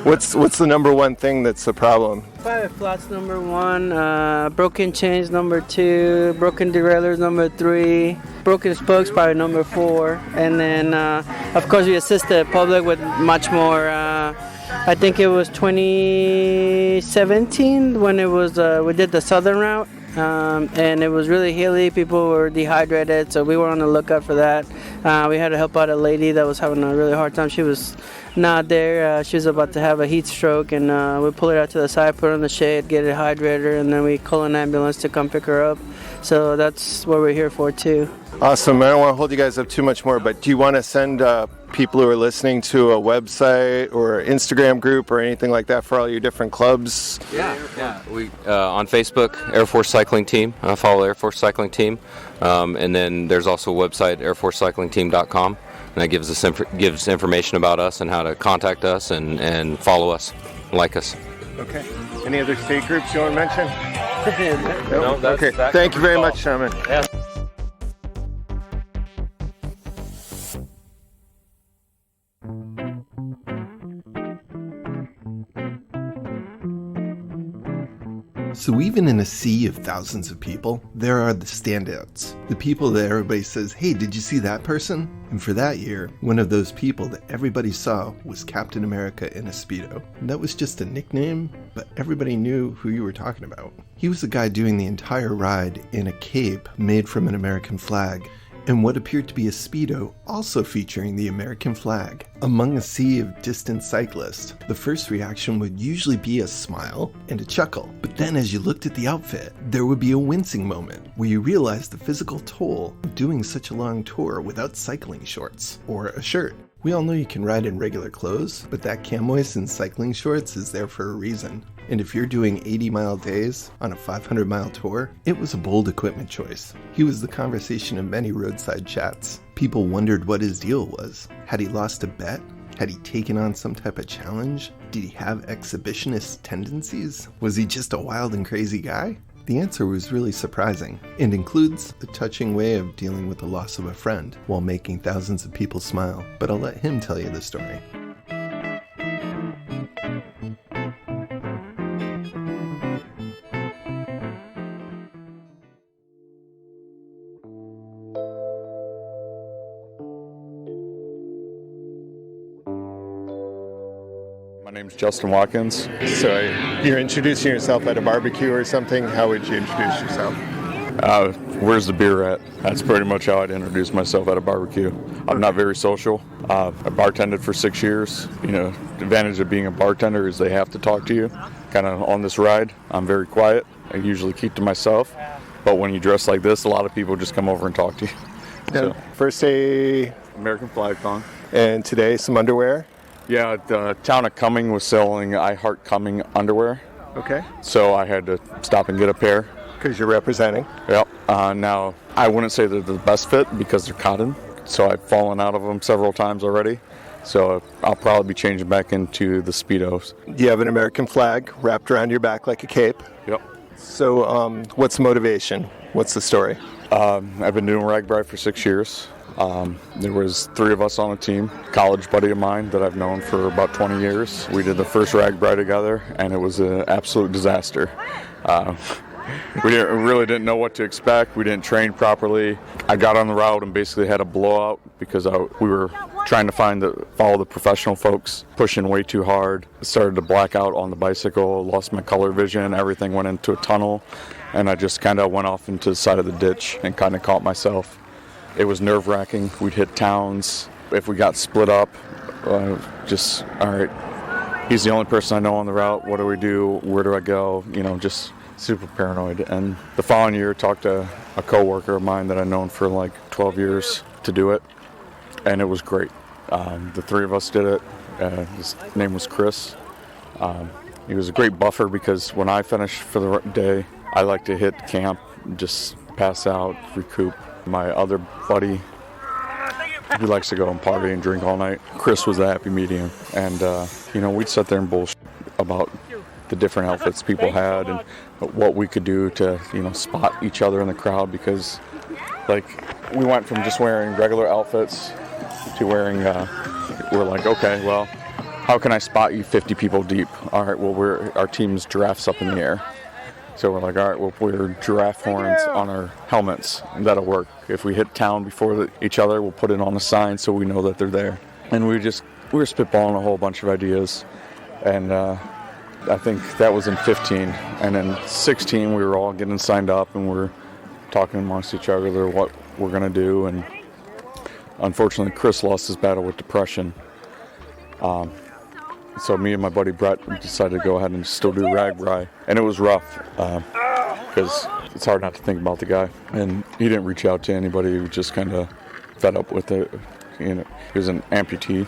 What's the number one thing that's the problem? Probably flats number 1, broken chains number 2, broken derailleurs number 3, broken spokes probably number 4, and then of course we assist the public with much more. I think it was 2017 when it was we did the southern route. And it was really hilly. People were dehydrated, so we were on the lookout for that. We had to help out a lady that was having a really hard time. She was not there. She was about to have a heat stroke, and we pulled her out to the side, put her in the shade, get a hydrator, and then we call an ambulance to come pick her up. So that's what we're here for too. Awesome. I don't want to hold you guys up too much more, but do you want to send people who are listening to a website or Instagram group or anything like that for all your different clubs? Yeah. We on Facebook, Air Force Cycling Team. Follow Air Force Cycling Team, and then there's also a website, airforcecyclingteam.com, and that gives information about us and how to contact us and follow us, like us. Okay. Any other state groups you want to mention? No, okay. Thank you very much, Sherman. Yeah. So even in a sea of thousands of people, there are the standouts. The people that everybody says, hey, did you see that person? And for that year, one of those people that everybody saw was Captain America in a Speedo. And that was just a nickname, but everybody knew who you were talking about. He was the guy doing the entire ride in a cape made from an American flag, and what appeared to be a Speedo also featuring the American flag. Among a sea of distant cyclists, the first reaction would usually be a smile and a chuckle. But then as you looked at the outfit, there would be a wincing moment where you realized the physical toll of doing such a long tour without cycling shorts or a shirt. We all know you can ride in regular clothes, but that camoise and cycling shorts is there for a reason. And if you're doing 80-mile days on a 500-mile tour, it was a bold equipment choice. He was the conversation of many roadside chats. People wondered what his deal was. Had he lost a bet? Had he taken on some type of challenge? Did he have exhibitionist tendencies? Was he just a wild and crazy guy? The answer was really surprising, and includes a touching way of dealing with the loss of a friend while making thousands of people smile. But I'll let him tell you the story. My name's Justin Watkins. So you're introducing yourself at a barbecue or something? How would you introduce yourself? Where's the beer at? That's pretty much how I'd introduce myself at a barbecue. I'm not very social. I bartended for 6 years. The advantage of being a bartender is they have to talk to you. Kind of on this ride, I'm very quiet, I usually keep to myself. But when you dress like this, a lot of people just come over and talk to you. So, first day, American flag thong. And today, some underwear. Yeah, the town of Cumming was selling I Heart Cumming underwear. Okay. So I had to stop and get a pair. Because you're representing. Yep. Now, I wouldn't say they're the best fit because they're cotton. So I've fallen out of them several times already. So I'll probably be changing back into the Speedos. You have an American flag wrapped around your back like a cape. Yep. So what's the motivation? What's the story? I've been doing RAGBRAI for 6 years. There was 3 of us on a team. College buddy of mine that I've known for about 20 years. We did the first RAGBRAI together, and it was an absolute disaster. We really didn't know what to expect. We didn't train properly. I got on the route and basically had a blowout because we were trying to follow the professional folks, pushing way too hard. Started to black out on the bicycle, lost my color vision, everything went into a tunnel, and I just kind of went off into the side of the ditch and kind of caught myself. It was nerve-wracking. We'd hit towns. If we got split up, all right, he's the only person I know on the route. What do we do? Where do I go? Just super paranoid. And the following year, talked to a coworker of mine that I've known for like 12 years to do it, and it was great. The 3 of us did it. His name was Chris. He was a great buffer because when I finished for the day, I like to hit camp, just pass out, recoup. My other buddy, he likes to go and party and drink all night. Chris was the happy medium, and we'd sit there and bullshit about the different outfits people had and what we could do to spot each other in the crowd, because we went from just wearing regular outfits to wearing we're like, okay, well, how can I spot you 50 people deep? All right, well, our team's giraffes up in the air, so we're like, all right, we'll wear giraffe horns on our helmets, and that'll work. If we hit town before each other, we'll put it on a sign so we know that they're there. And we were spitballing a whole bunch of ideas, and I think that was in 15, and in 16 we were all getting signed up and we're talking amongst each other what we're going to do. And unfortunately, Chris lost his battle with depression. So me and my buddy Brett decided to go ahead and still do RAGBRAI, and it was rough because it's hard not to think about the guy. And he didn't reach out to anybody. He was just kind of fed up with it. He was an amputee.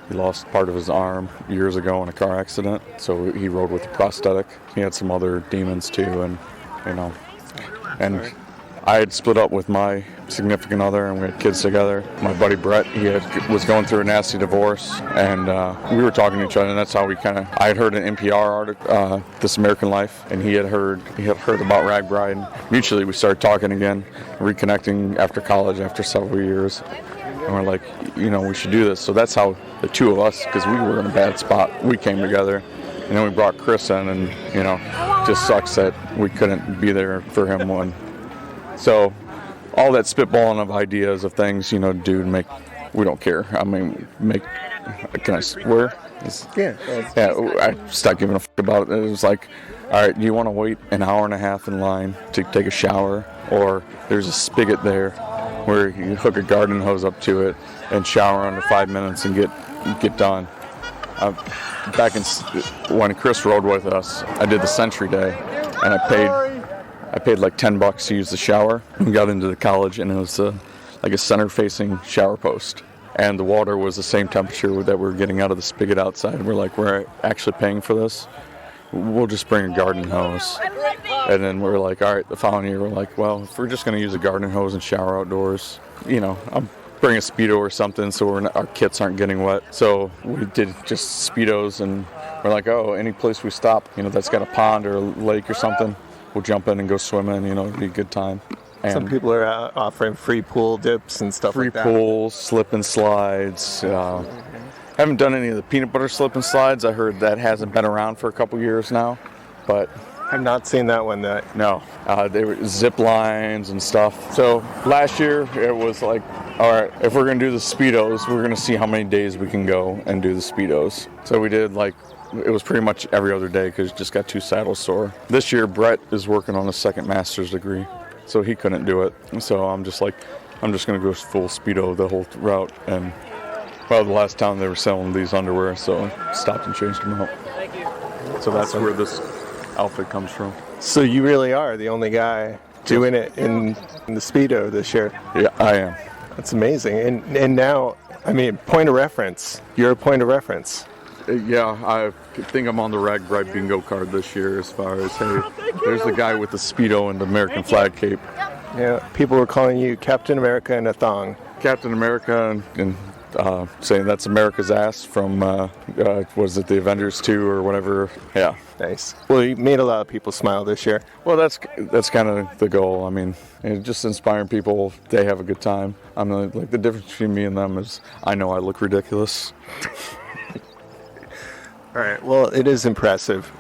He lost part of his arm years ago in a car accident, so he rode with a prosthetic. He had some other demons too, and I had split up with my significant other, and we had kids together. My buddy Brett, was going through a nasty divorce, and we were talking to each other, and that's how I had heard an NPR article, This American Life, and he had heard about RAGBRAI, and mutually we started talking again, reconnecting after college after several years. And we're like, we should do this. So that's how the 2 of us, because we were in a bad spot, we came together. And then we brought Chris in, and, just sucks that we couldn't be there for him. So all that spitballing of ideas of things, dude, we don't care. I mean, can I swear? Yeah. I stopped giving a fuck about it. It was like, all right, do you want to wait an hour and a half in line to take a shower? Or there's a spigot there where you hook a garden hose up to it and shower under 5 minutes and get done. Back when Chris rode with us, I did the Century Day, and I paid like $10 to use the shower. We got into the college, and it was like a center-facing shower post, and the water was the same temperature that we were getting out of the spigot outside. And we're like, we're actually paying for this. We'll just bring a garden hose. And then we're like, all right, the following year, we're like, well, if we're just going to use a garden hose and shower outdoors, I'm bring a Speedo or something so our kits aren't getting wet. So we did just Speedos, and we're like, oh, any place we stop, that's got a pond or a lake or something, we'll jump in and go swimming, it'll be a good time. And some people are offering free pool dips and stuff like that. Free pools, slip and slides. Haven't done any of the peanut butter slip and slides. I heard that hasn't been around for a couple years now, but I've not seen that one. No, they were zip lines and stuff. So last year it was like, all right, if we're gonna do the Speedos, we're gonna see how many days we can go and do the Speedos. So we did it was pretty much every other day because just got 2 saddles sore. This year Brett is working on a second master's degree, so he couldn't do it. So I'm just gonna go full Speedo the whole route. And well, the last time they were selling these underwear, so I stopped and changed them out. So that's where this outfit comes from. So you really are the only guy doing it in the Speedo this year. Yeah, I am. That's amazing. And now, I mean, point of reference. You're a point of reference. Yeah, I think I'm on the RAGBRAI bingo card this year as far as, hey, there's the guy with the Speedo and the American flag cape. Yeah, people were calling you Captain America in a thong. Captain America and saying that's America's ass from, was it the Avengers 2 or whatever? Yeah. Nice. Well, you made a lot of people smile this year. Well, that's kind of the goal. I mean, just inspiring people, they have a good time. I'm like, the difference between me and them is I know I look ridiculous. All right. Well, it is impressive.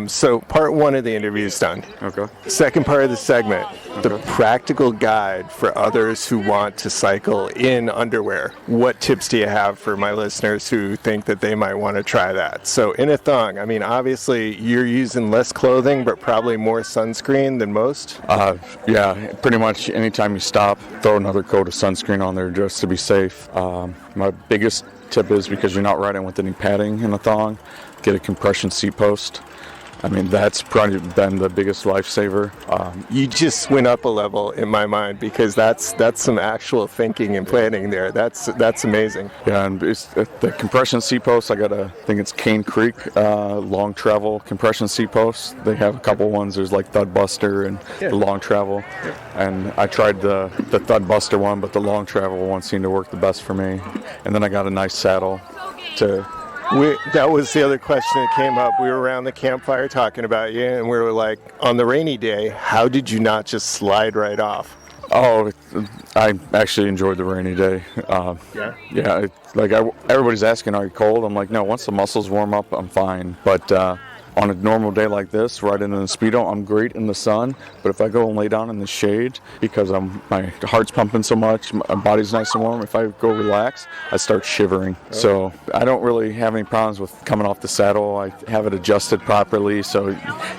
So part one of the interview is done. Okay. Second part of the segment, the practical guide for others who want to cycle in underwear. What tips do you have for my listeners who think that they might want to try that? So in a thong, I mean, obviously you're using less clothing, but probably more sunscreen than most. Yeah, pretty much anytime you stop, throw another coat of sunscreen on there just to be safe. My biggest tip is, because you're not riding with any padding in a thong, get a compression seat post. I mean, that's probably been the biggest lifesaver. You just went up a level in my mind, because that's some actual thinking and planning there. That's amazing. Yeah, and it's, the compression seat post, I think it's Cane Creek long travel compression seat posts. They have a couple ones. There's like Thud Buster and the long travel. And I tried the Thud Buster one, but the long travel one seemed to work the best for me. And then I got a nice saddle to... That was the other question that came up. We were around the campfire talking about you, and we were like, on the rainy day, how did you not just slide right off? Oh, I actually enjoyed the rainy day. Yeah. Everybody's asking, are you cold? I'm like, no, once the muscles warm up, I'm fine. But on a normal day like this, riding in the Speedo, I'm great in the sun. But if I go and lay down in the shade, because my heart's pumping so much, my body's nice and warm, if I go relax, I start shivering. So I don't really have any problems with coming off the saddle. I have it adjusted properly, so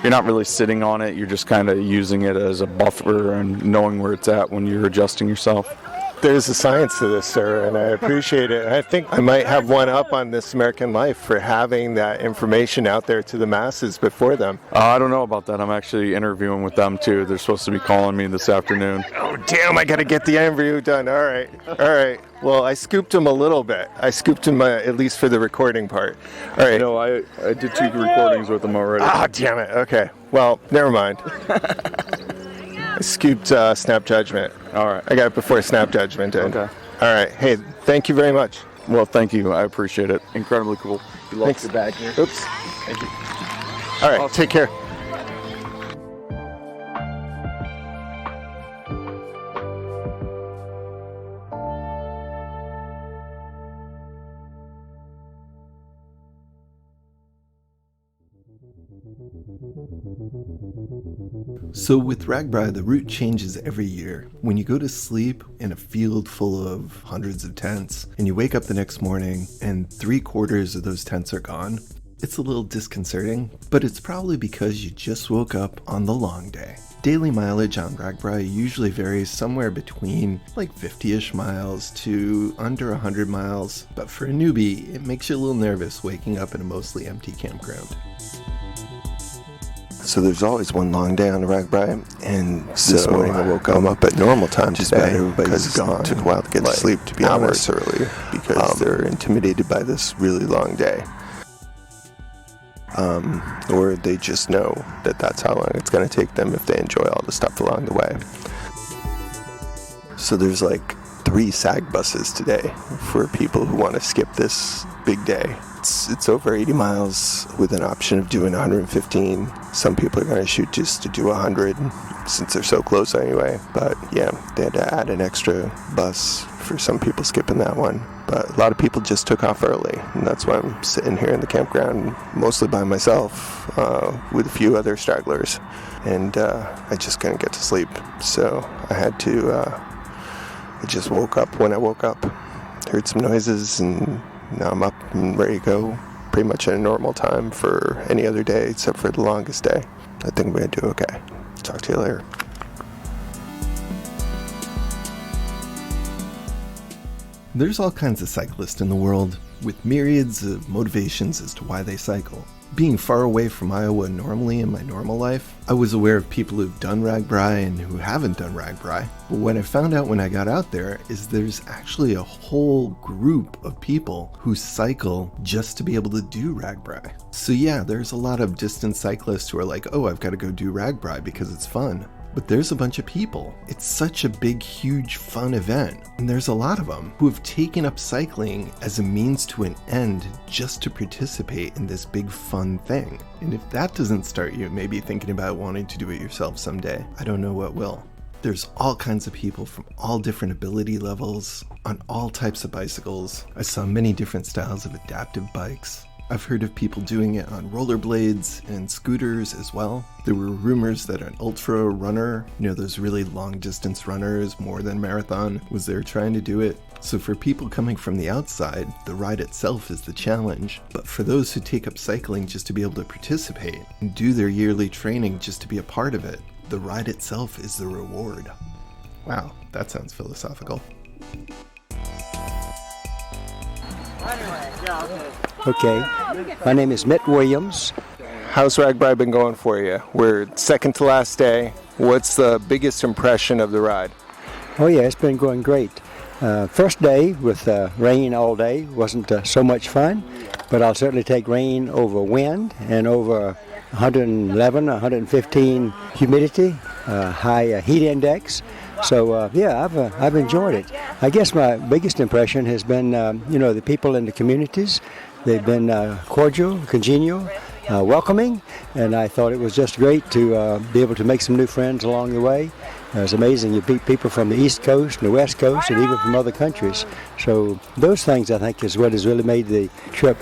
you're not really sitting on it. You're just kind of using it as a buffer and knowing where it's at when you're adjusting yourself. There's a science to this, sir, and I appreciate it. I think I might have one up on This American Life for having that information out there to the masses before them. I don't know about that. I'm actually interviewing with them, too. They're supposed to be calling me this afternoon. Oh, damn, I got to get the interview done. All right. Well, I scooped him a little bit. I scooped him at least for the recording part. All right. No, I did 2 recordings with them already. Ah, damn it. Okay. Well, never mind. I scooped Snap Judgment. All right. I got it before Snap Judgment did. Okay. All right. Hey, thank you very much. Well, thank you. I appreciate it. Incredibly cool. You lost your bag here. Oops. Thank you. All right. Take care. So with RAGBRAI, the route changes every year. When you go to sleep in a field full of hundreds of tents, and you wake up the next morning and 3/4 of those tents are gone, it's a little disconcerting, but it's probably because you just woke up on the long day. Daily mileage on RAGBRAI usually varies somewhere between like 50-ish miles to under 100 miles, but for a newbie, it makes you a little nervous waking up in a mostly empty campground. So there's always one long day on the RAGBRAI, and this morning I woke up at normal time just about everybody's gone. It took a while to get to sleep, to be honest, earlier, because they're intimidated by this really long day. Or they just know that that's how long it's going to take them if they enjoy all the stuff along the way. So there's like 3 SAG buses today for people who want to skip this big day. It's over 80 miles with an option of doing 115. Some people are going to shoot just to do 100 since they're so close anyway. But yeah, they had to add an extra bus for some people skipping that one. But a lot of people just took off early, and that's why I'm sitting here in the campground mostly by myself with a few other stragglers. And I just couldn't get to sleep, so I had to I just woke up when I woke up, heard some noises, and now I'm up and ready to go pretty much at a normal time for any other day except for the longest day. I think I'm going to do okay. Talk to you later. There's all kinds of cyclists in the world, with myriads of motivations as to why they cycle. Being far away from Iowa normally in my normal life, I was aware of people who've done RAGBRAI and who haven't done RAGBRAI. But what I found out when I got out there is there's actually a whole group of people who cycle just to be able to do RAGBRAI. So yeah, there's a lot of distance cyclists who are like, oh, I've got to go do RAGBRAI because it's fun. But there's a bunch of people. It's such a big, huge, fun event. And there's a lot of them who have taken up cycling as a means to an end just to participate in this big, fun thing. And if that doesn't start you maybe thinking about wanting to do it yourself someday, I don't know what will. There's all kinds of people from all different ability levels, on all types of bicycles. I saw many different styles of adaptive bikes. I've heard of people doing it on rollerblades and scooters as well. There were rumors that an ultra runner, those really long distance runners, more than marathon, was there trying to do it. So for people coming from the outside, the ride itself is the challenge. But for those who take up cycling just to be able to participate and do their yearly training just to be a part of it, the ride itself is the reward. Wow, that sounds philosophical. Okay, my name is Mitt Williams. How's RAGBRAI been going for you? We're second to last day. What's the biggest impression of the ride? Oh yeah, it's been going great. First day with rain all day wasn't so much fun, but I'll certainly take rain over wind and over 111, 115 humidity, high heat index. So yeah, I've enjoyed it. I guess my biggest impression has been the people in the communities. They've been cordial, congenial, welcoming, and I thought it was just great to be able to make some new friends along the way. It's amazing. You meet people from the East Coast and the West Coast and even from other countries. So those things, I think, is what has really made the trip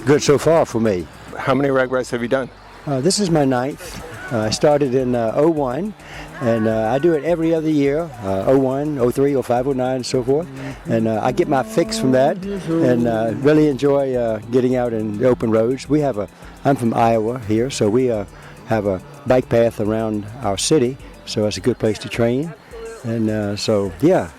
good so far for me. How many RAGBRAIs have you done? This is my 9th. I started in 01, and I do it every other year, 01, 03, 05, 09, and so forth. And I get my fix from that and really enjoy getting out in the open roads. I'm from Iowa here, so we have a bike path around our city, so it's a good place to train. And so, yeah,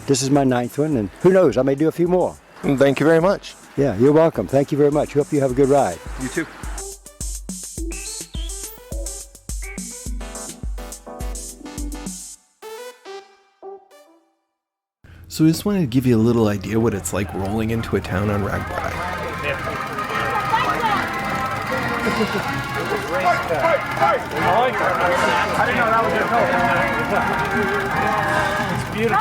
this is my 9th one, and who knows, I may do a few more. Thank you very much. Yeah, you're welcome. Thank you very much. Hope you have a good ride. You too. So I just wanted to give you a little idea what it's like rolling into a town on RAGBRAI. It's beautiful.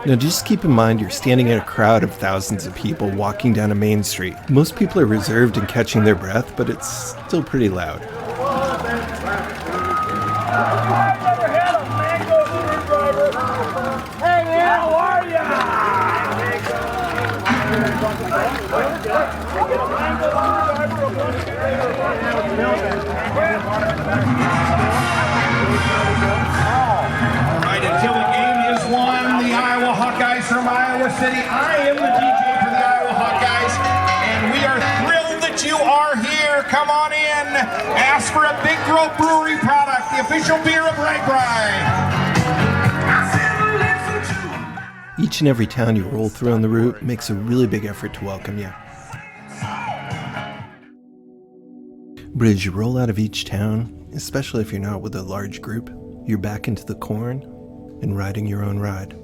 Now just keep in mind you're standing in a crowd of thousands of people walking down a main street. Most people are reserved and catching their breath, but it's still pretty loud. Hey man, how are ya? All right, until the game is won, the Iowa Hawkeyes from Iowa City. I am the DJ for the Iowa Hawkeyes, and we are thrilled that you are here. Come on in. Ask for a Big Grove Brewery product, the official beer of RAGBRAI. Each and every town you roll through on the route makes a really big effort to welcome you. But as you roll out of each town, especially if you're not with a large group, you're back into the corn and riding your own ride.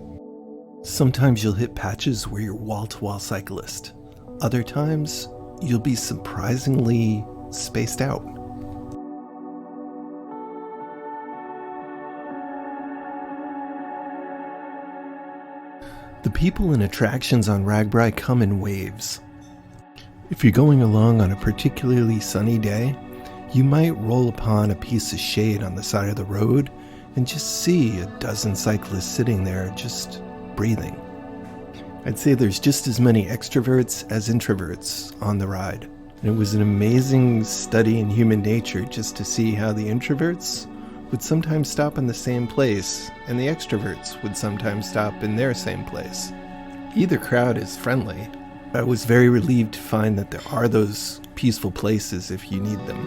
Sometimes you'll hit patches where you're wall-to-wall cyclist. Other times, you'll be surprisingly spaced out. The people and attractions on RAGBRAI come in waves. If you're going along on a particularly sunny day, you might roll upon a piece of shade on the side of the road and just see a dozen cyclists sitting there just breathing. I'd say there's just as many extroverts as introverts on the ride. And it was an amazing study in human nature just to see how the introverts would sometimes stop in the same place and the extroverts would sometimes stop in their same place. Either crowd is friendly. I was very relieved to find that there are those peaceful places if you need them.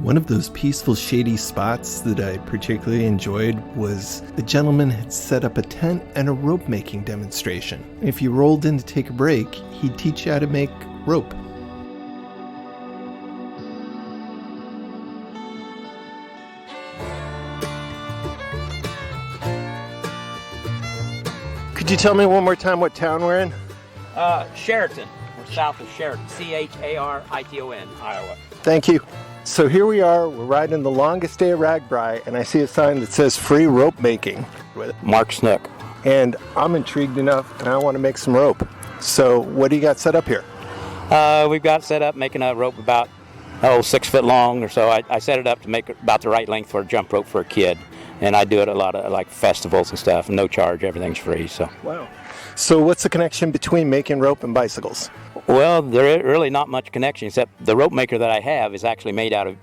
One of those peaceful, shady spots that I particularly enjoyed was a gentleman had set up a tent and a rope making demonstration. If you rolled in to take a break, he'd teach you how to make rope. Could you tell me one more time what town we're in? Sheraton. We're south of Sheraton. Chariton, Iowa. Thank you. So here we are, we're riding the longest day of RAGBRAI, and I see a sign that says free rope making. Mark Snook. And I'm intrigued enough, and I want to make some rope. So what do you got set up here? We've got set up making a rope about 6 foot long or so. I set it up to make it about the right length for a jump rope for a kid. And I do it at a lot of like festivals and stuff, no charge, everything's free. So. Wow. So what's the connection between making rope and bicycles? Well, there is really not much connection, except the rope maker that I have is actually made out of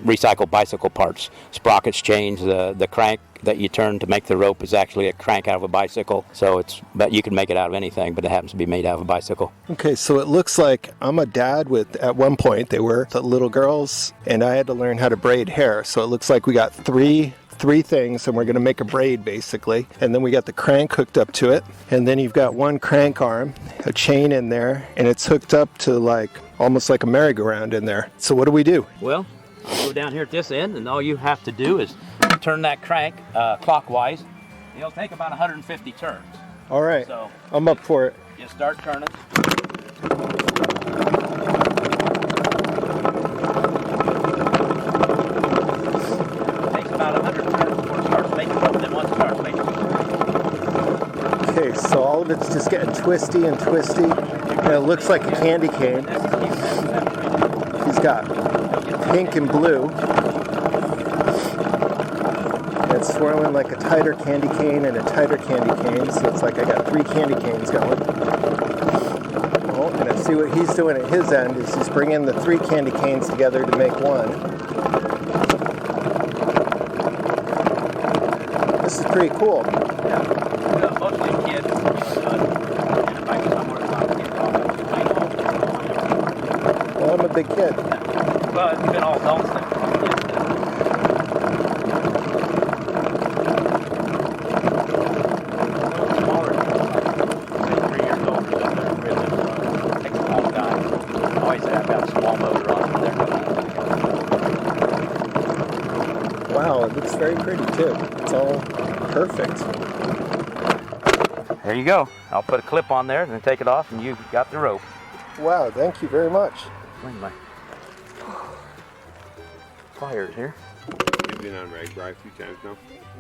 recycled bicycle parts. Sprockets, chains, the crank that you turn to make the rope is actually a crank out of a bicycle. So but you can make it out of anything, but it happens to be made out of a bicycle. Okay, so it looks like I'm a dad with, at one point, they were the little girls, and I had to learn how to braid hair. So it looks like we got three things, and we're going to make a braid basically, and then we got the crank hooked up to it, and then you've got one crank arm, a chain in there, and it's hooked up to like almost like a merry-go-round in there. So what do we do? Well, I'll go down here at this end, and all you have to do is turn that crank clockwise. It'll take about 150 turns. All right, so I'm up for it. You start turning. Okay, so all of it's just getting twisty and twisty, and it looks like a candy cane. He's got pink and blue. And it's swirling like a tighter candy cane and a tighter candy cane, so it's like I got 3 candy canes going. Oh, and I see what he's doing at his end is he's bringing the 3 candy canes together to make one. This is pretty cool. Mostly kids. Well, I'm a big kid. Well, it's been all adults then. Wow, it looks very pretty too. It's all perfect. There you go. I'll put a clip on there and then take it off, and you've got the rope. Wow, thank you very much. Find my pliers here. You've been on RAGBRAI a few times now?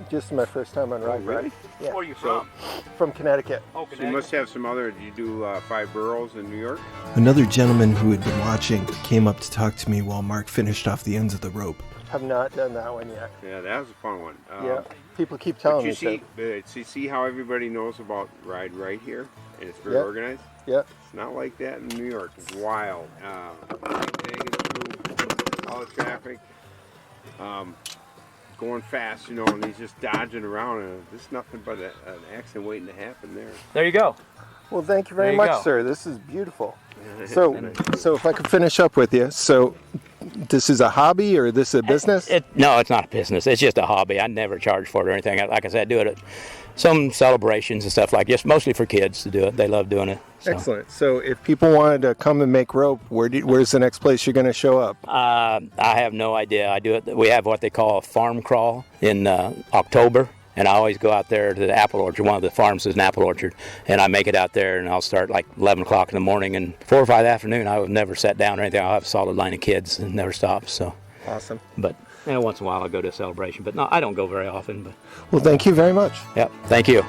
Just my first time on RAGBRAI. Really? Yeah. Where are you from? From Connecticut. Oh, Connecticut. So you must have some other, do you do 5 boroughs in New York? Another gentleman who had been watching came up to talk to me while Mark finished off the ends of the rope. Have not done that one yet. Yeah, that was a fun one. Yeah, people keep telling me see how everybody knows about RAGBRAI here, and it's very organized? Yeah. It's not like that in New York. It's wild. All the traffic, going fast, and he's just dodging around, and there's nothing but an accident waiting to happen there. There you go. Well, thank you very much, sir. This is beautiful. So if I could finish up with you, so this is a hobby or this is a business? No, it's not a business. It's just a hobby. I never charge for it or anything. Like I said, I do it at some celebrations and stuff like this, mostly for kids to do it. They love doing it. So. Excellent. So if people wanted to come and make rope, where's the next place you're going to show up? I have no idea. I do it. We have what they call a farm crawl in October. And I always go out there to the apple orchard. One of the farms is an apple orchard. And I make it out there, and I'll start like 11 o'clock in the morning. And 4 or 5 in the afternoon, I would never sit down or anything. I'll have a solid line of kids and never stop. So awesome. But once in a while, I'll go to a celebration. But no, I don't go very often. But well, thank you very much. Yep, thank you.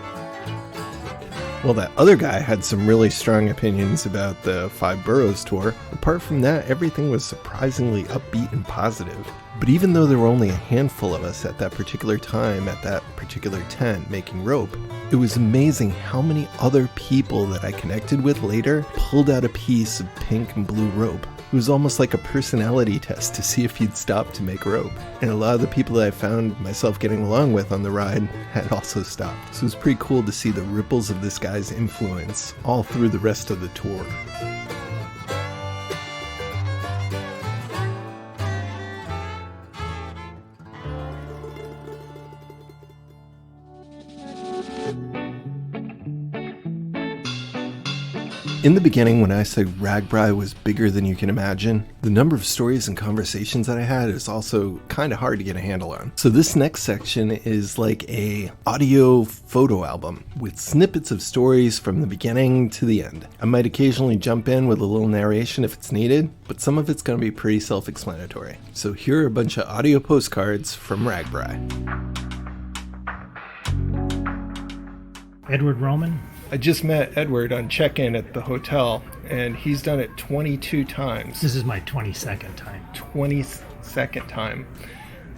Well, that other guy had some really strong opinions about the 5 Boroughs tour. Apart from that, everything was surprisingly upbeat and positive. But even though there were only a handful of us at that particular time at that particular tent making rope, it was amazing how many other people that I connected with later pulled out a piece of pink and blue rope. It was almost like a personality test to see if you'd stop to make rope. And a lot of the people that I found myself getting along with on the ride had also stopped. So it was pretty cool to see the ripples of this guy's influence all through the rest of the tour. In the beginning, when I said RAGBRAI was bigger than you can imagine, the number of stories and conversations that I had is also kind of hard to get a handle on. So this next section is like a audio photo album with snippets of stories from the beginning to the end. I might occasionally jump in with a little narration if it's needed, but some of it's going to be pretty self-explanatory. So here are a bunch of audio postcards from RAGBRAI. Edward Roman. I just met Edward on check-in at the hotel, and he's done it 22 times. This is my 22nd time. 22nd time.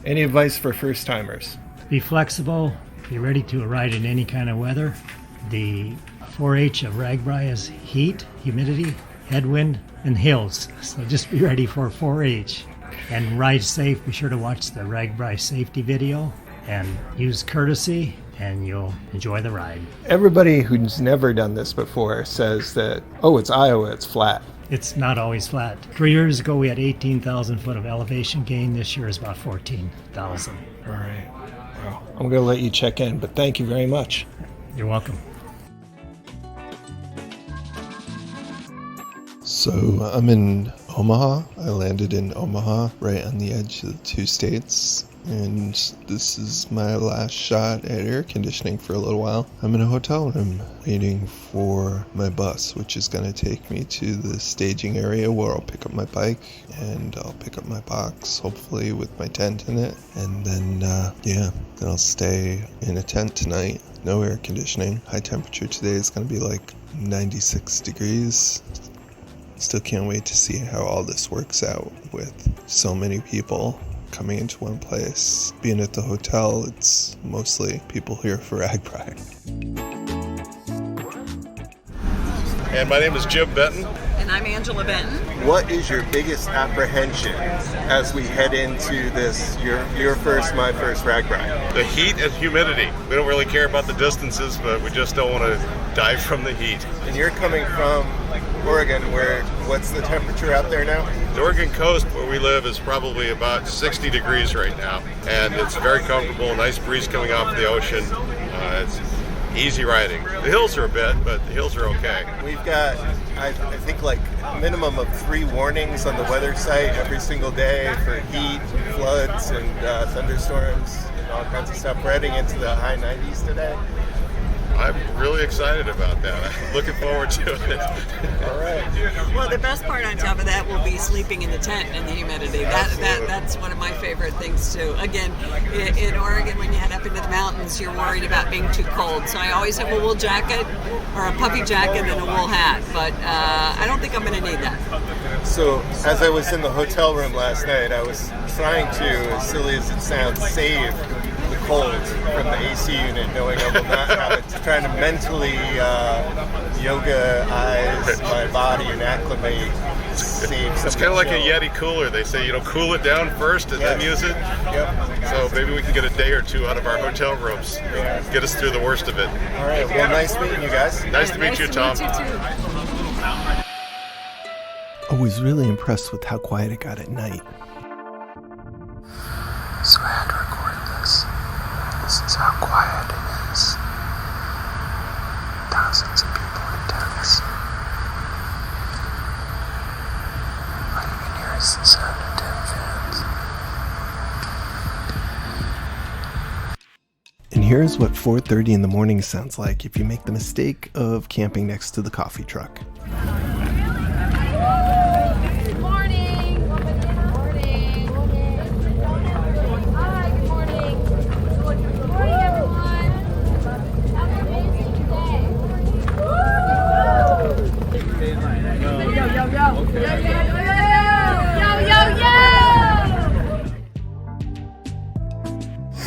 Any advice for first-timers? Be flexible. Be ready to ride in any kind of weather. The 4H of RAGBRAI is heat, humidity, headwind, and hills. So just be ready for 4H. And ride safe. Be sure to watch the RAGBRAI safety video and use courtesy, and you'll enjoy the ride. Everybody who's never done this before says that, oh, it's Iowa, it's flat. It's not always flat. 3 years ago, we had 18,000 foot of elevation gain. This year is about 14,000. All right. Well, I'm going to let you check in, but thank you very much. You're welcome. So I'm in Omaha. I landed in Omaha, right on the edge of the two states. And this is my last shot at air conditioning for a little while. I'm in a hotel room waiting for my bus, which is going to take me to the staging area where I'll pick up my bike and I'll pick up my box, hopefully with my tent in it. And then, then I'll stay in a tent tonight. No air conditioning. High temperature today is going to be like 96 degrees. Still can't wait to see how all this works out with so many people coming into one place. Being at the hotel, it's mostly people here for RAGBRAI. And my name is Jim Benton. And I'm Angela Benton. What is your biggest apprehension as we head into this, your first, my first RAGBRAI? The heat and humidity. We don't really care about the distances, but we just don't want to die from the heat. And you're coming from Oregon, what's the temperature out there now? The Oregon coast where we live is probably about 60 degrees right now, and it's very comfortable, nice breeze coming off the ocean. It's easy riding. The hills are a bit, but the hills are okay. We've got, I think, like minimum of 3 warnings on the weather site every single day for heat, floods, and thunderstorms, and all kinds of stuff. We're heading into the high 90s today. I'm really excited about that. I'm looking forward to it. All right. Well, the best part on top of that will be sleeping in the tent in the humidity. That's one of my favorite things too. Again, in Oregon, when you head up into the mountains, you're worried about being too cold. So I always have a wool jacket or a puffy jacket and a wool hat. But I don't think I'm going to need that. So as I was in the hotel room last night, I was trying to, as silly as it sounds, save the cold from the AC unit, knowing I will not have it. Trying to mentally yoga-ize my body and acclimate. It's kind of like a Yeti cooler. They say, cool it down first and then use it. Yep. So maybe we can get a day or two out of our hotel rooms. Get us through the worst of it. All right. Well, nice meeting you guys. Nice to meet you, Tom. I was really impressed with how quiet it got at night. So I had to record this. This is how quiet it is. Thousands of people in tents. All you can hear is the sound of tent fans. And here's what 4:30 in the morning sounds like if you make the mistake of camping next to the coffee truck.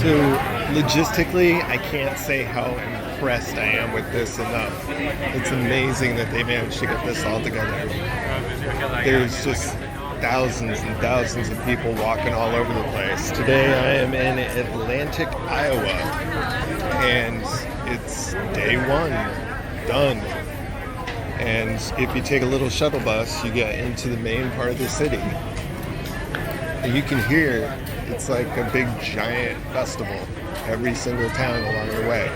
So logistically, I can't say how impressed I am with this enough. It's amazing that they managed to get this all together. There's just thousands and thousands of people walking all over the place. Today I am in Atlantic, Iowa, and it's day one, done. And if you take a little shuttle bus, you get into the main part of the city. And you can hear it's like a big giant festival, every single town along the way.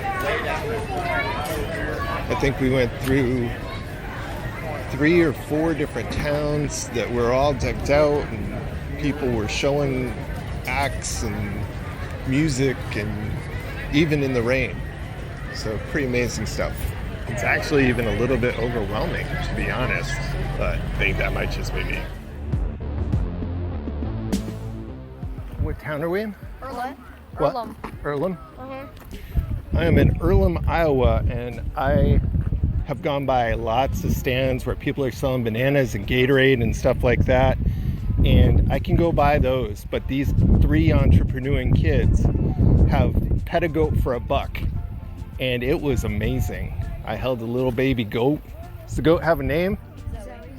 I think we went through 3 or 4 different towns that were all decked out, and people were showing acts and music, and even in the rain. So pretty amazing stuff. It's actually even a little bit overwhelming, to be honest, but I think that might just be me. What town are we in? Earlham. What? Earlham. Earlham? Uh-huh. I am in Earlham, Iowa, and I have gone by lots of stands where people are selling bananas and Gatorade and stuff like that, and I can go buy those, but these 3 entrepreneuring kids have pet a goat for $1, and it was amazing. I held a little baby goat. Does the goat have a name?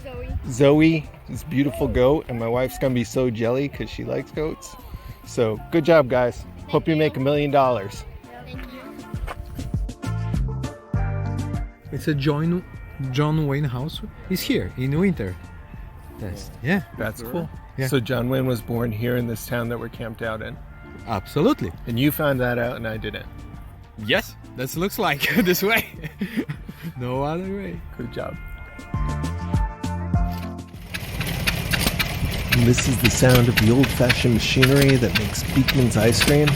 Zoe. Zoe, this beautiful goat, and my wife's gonna be so jelly because she likes goats. So good job, guys. Hope you make $1 million. It's a John Wayne house. He's here in winter. Yes. Yeah. That's cool. Yeah. So John Wayne was born here in this town that we're camped out in. Absolutely. And you found that out and I didn't. Yes, that looks like this way. No other way. Good job. And this is the sound of the old-fashioned machinery that makes Beekman's ice cream.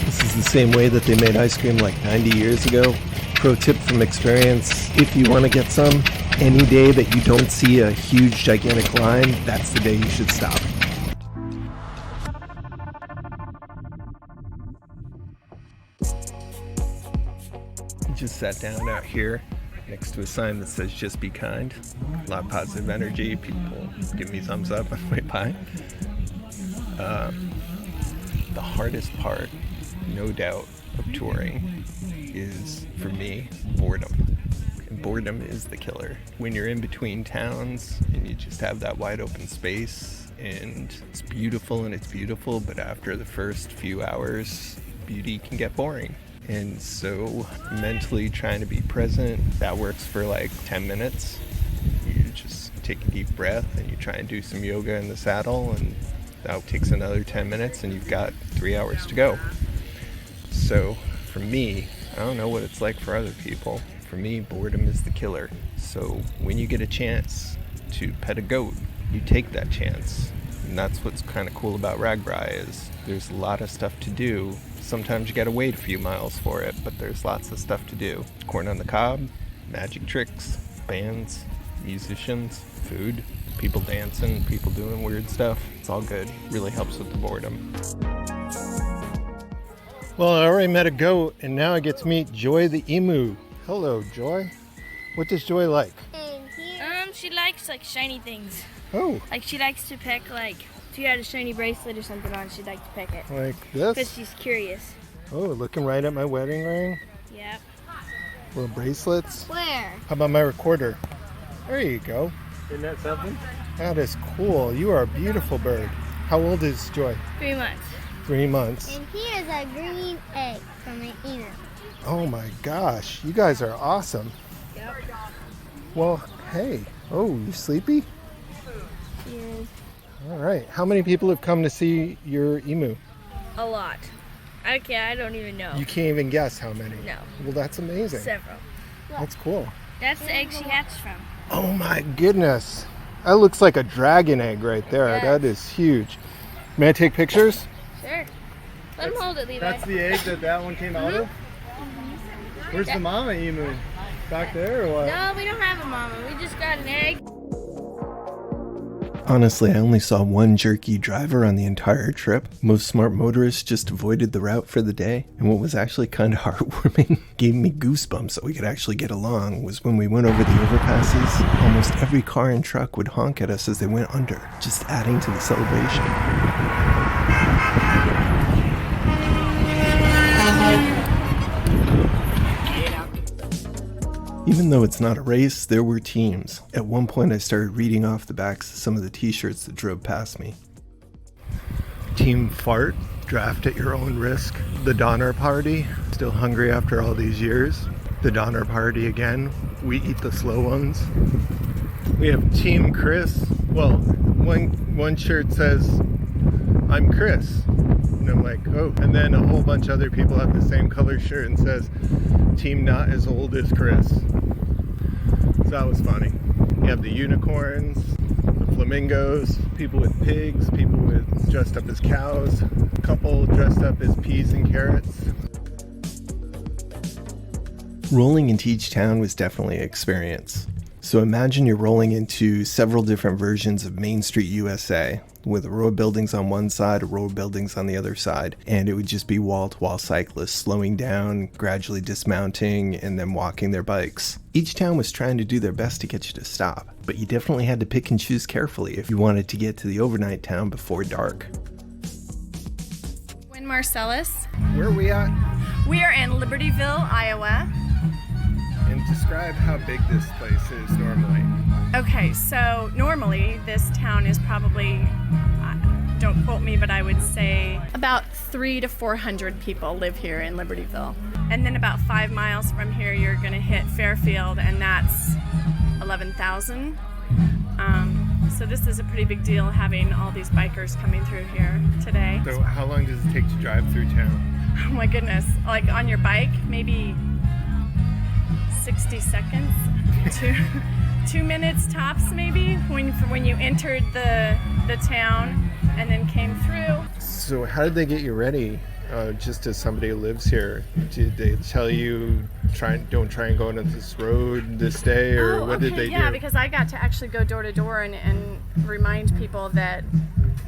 This is the same way that they made ice cream like 90 years ago. Pro tip from experience, if you want to get some, any day that you don't see a huge, gigantic line, that's the day you should stop. Just sat down out here next to a sign that says "Just be kind." A lot of positive energy. People give me thumbs up on the way by. The hardest part, no doubt, of touring is, for me, boredom. And boredom is the killer. When you're in between towns and you just have that wide open space, and it's beautiful, but after the first few hours, beauty can get boring. And so mentally trying to be present, that works for like 10 minutes. You just take a deep breath and you try and do some yoga in the saddle, and that takes another 10 minutes and you've got 3 hours to go. So for me, I don't know what it's like for other people. For me, boredom is the killer. So when you get a chance to pet a goat, you take that chance. And that's what's kind of cool about RAGBRAI is there's a lot of stuff to do. Sometimes you gotta wait a few miles for it, but there's lots of stuff to do. Corn on the cob, magic tricks, bands, musicians, food, people dancing, people doing weird stuff. It's all good. Really helps with the boredom. Well, I already met a goat, and now I get to meet Joy the emu. Hello, Joy. What does Joy like? She likes like shiny things. Oh. Like she likes to peck, like if you had a shiny bracelet or something on, she'd like to peck it. Like this? Because she's curious. Oh, looking right at my wedding ring. Yep. Little bracelets. Where? How about my recorder? There you go. Isn't that something? That is cool. You are a beautiful bird. How old is Joy? 3 months. 3 months. And here's a green egg from an emu. Oh my gosh, you guys are awesome. Yep. Well, hey. Oh, you sleepy? She is. All right. How many people have come to see your emu? A lot. I don't even know. You can't even guess how many? No. Well, that's amazing. Several. That's cool. That's the egg she hatched from. Oh my goodness. That looks like a dragon egg right there. Yes. That is huge. May I take pictures? Sure. Let him hold it, Levi. That's the egg that one came out of? Where's the mama emu? Back there or what? No, we don't have a mama. We just got an egg. Honestly, I only saw one jerky driver on the entire trip. Most smart motorists just avoided the route for the day. And what was actually kind of heartwarming, gave me goosebumps that we could actually get along, was when we went over the overpasses, almost every car and truck would honk at us as they went under, just adding to the celebration. Even though it's not a race, there were teams. At one point I started reading off the backs of some of the t-shirts that drove past me. Team Fart, draft at your own risk. The Donner Party, still hungry after all these years. The Donner Party again, we eat the slow ones. We have Team Chris. Well, one shirt says, I'm Chris. And I'm like, oh. And then a whole bunch of other people have the same color shirt and says, Team Not As Old As Chris. So that was funny. You have the unicorns, the flamingos, people with pigs, people with dressed up as cows, a couple dressed up as peas and carrots. Rolling into each town was definitely an experience. So imagine you're rolling into several different versions of Main Street USA, with a row of buildings on one side, a row of buildings on the other side, and it would just be wall-to-wall cyclists slowing down, gradually dismounting, and then walking their bikes. Each town was trying to do their best to get you to stop, but you definitely had to pick and choose carefully if you wanted to get to the overnight town before dark. Win Marcellus. Where are we at? We are in Libertyville, Iowa. And describe how big this place is normally. Okay, so normally this town is probably, don't quote me, but I would say about 300 to 400 people live here in Libertyville. And then about 5 miles from here, you're going to hit Fairfield, and that's 11,000. So this is a pretty big deal having all these bikers coming through here today. So how long does it take to drive through town? Oh my goodness, like on your bike, maybe 60 seconds, 2 minutes tops maybe, when you entered the town and then came through. So how did they get you ready? Just as somebody who lives here, did they tell you don't try and go into this road this day, or what did they do? Yeah, because I got to actually go door to door and remind people that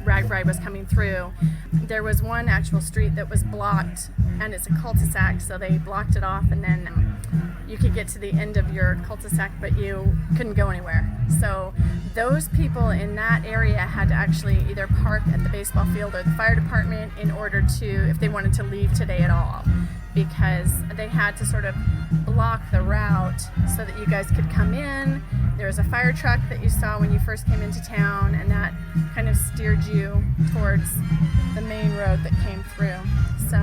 RAGBRAI was coming through. There was one actual street that was blocked, and it's a cul-de-sac, so they blocked it off, and then you could get to the end of your cul-de-sac, but you couldn't go anywhere. So those people in that area had to actually either park at the baseball field or the fire department in order to, if they wanted to leave today at all, because they had to sort of block the route so that you guys could come in. There was a fire truck that you saw when you first came into town, and that kind of steered you towards the main road that came through. So,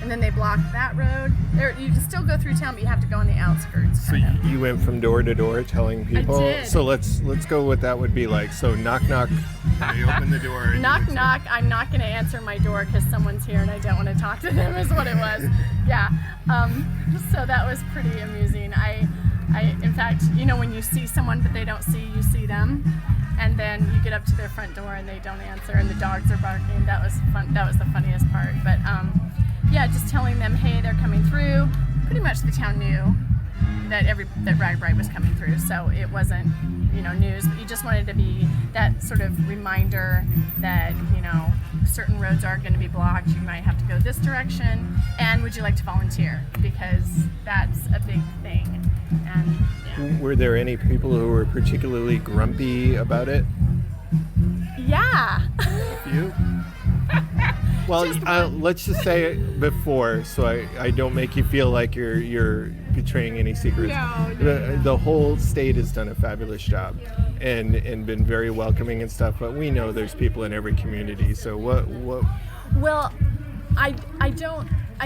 and then they blocked that road. You can still go through town, but you have to go on the outskirts. So you went from door to door telling people? I did. So let's go what that would be like. So knock knock, they open the door. And knock knock, I'm not going to answer my door because someone's here and I don't want to talk to them is what it was. Yeah. So that was pretty amusing. I in fact, you know, when you see someone but they don't see you, see them, and then you get up to their front door and they don't answer and the dogs are barking. That was fun. That was the funniest part. But yeah, just telling them, hey, they're coming through. Pretty much the town knew that RAGBRAI was coming through, so it wasn't, you know, news. But you just wanted to be that sort of reminder that, you know, certain roads are going to be blocked. You might have to go this direction. And would you like to volunteer? Because that's a big thing. And yeah. Were there any people who were particularly grumpy about it? Yeah. You? Well, let's just say it before, so I don't make you feel like you're betraying any secrets. No. The whole state has done a fabulous job and been very welcoming and stuff, but we know there's people in every community, so what? Well, I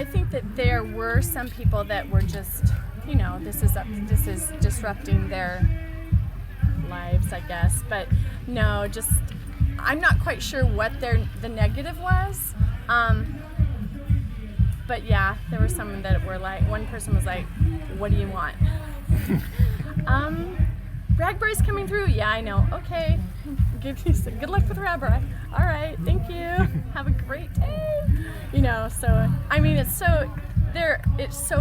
think that there were some people that were just, you know, this is disrupting their lives, I guess, but no, just I'm not quite sure what the negative was. But yeah, there were some that were like, one person was like, what do you want? RAGBRAI's coming through. Yeah, I know. Okay. Good luck with RAGBRAI. All right. Thank you. Have a great day. You know, so, I mean, it's so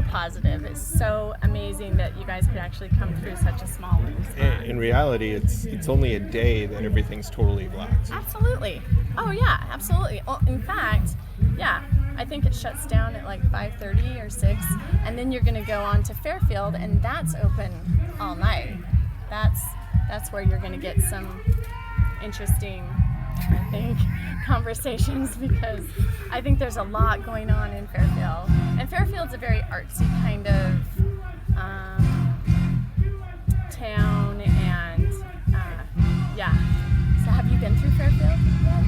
positive. It's so amazing that you guys could actually come through such a small spot. In reality, it's only a day that everything's totally blocked. Absolutely. Oh yeah, absolutely. Well, in fact, yeah, I think it shuts down at like 5:30 or 6, and then you're going to go on to Fairfield, and that's open all night. That's where you're going to get some interesting, I think, conversations, because I think there's a lot going on in Fairfield. And Fairfield's a very artsy kind of town, and yeah. So have you been through Fairfield yet?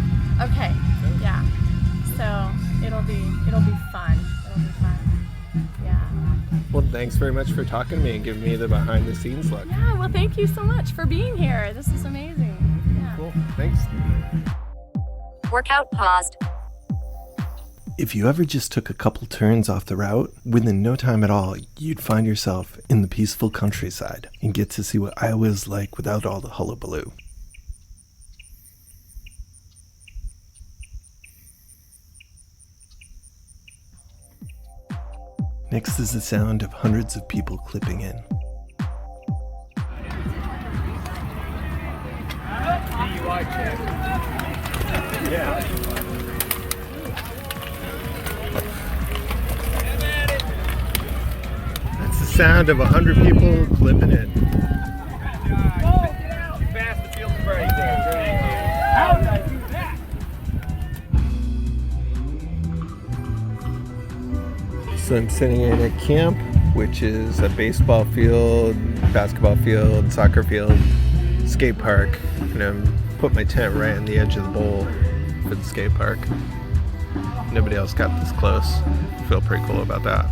Okay, yeah. So it'll be fun. It'll be fun. Yeah. Well, thanks very much for talking to me and giving me the behind the scenes look. Yeah, well, thank you so much for being here. This is amazing. Yeah. Cool, thanks. Workout paused. If you ever just took a couple turns off the route, within no time at all, you'd find yourself in the peaceful countryside and get to see what Iowa is like without all the hullabaloo. Next is the sound of hundreds of people clipping in. Yeah. That's the sound of 100 people clipping in. So I'm sitting in a camp, which is a baseball field, basketball field, soccer field, skate park, and I'm put my tent right on the edge of the bowl for the skate park. Nobody else got this close. I feel pretty cool about that.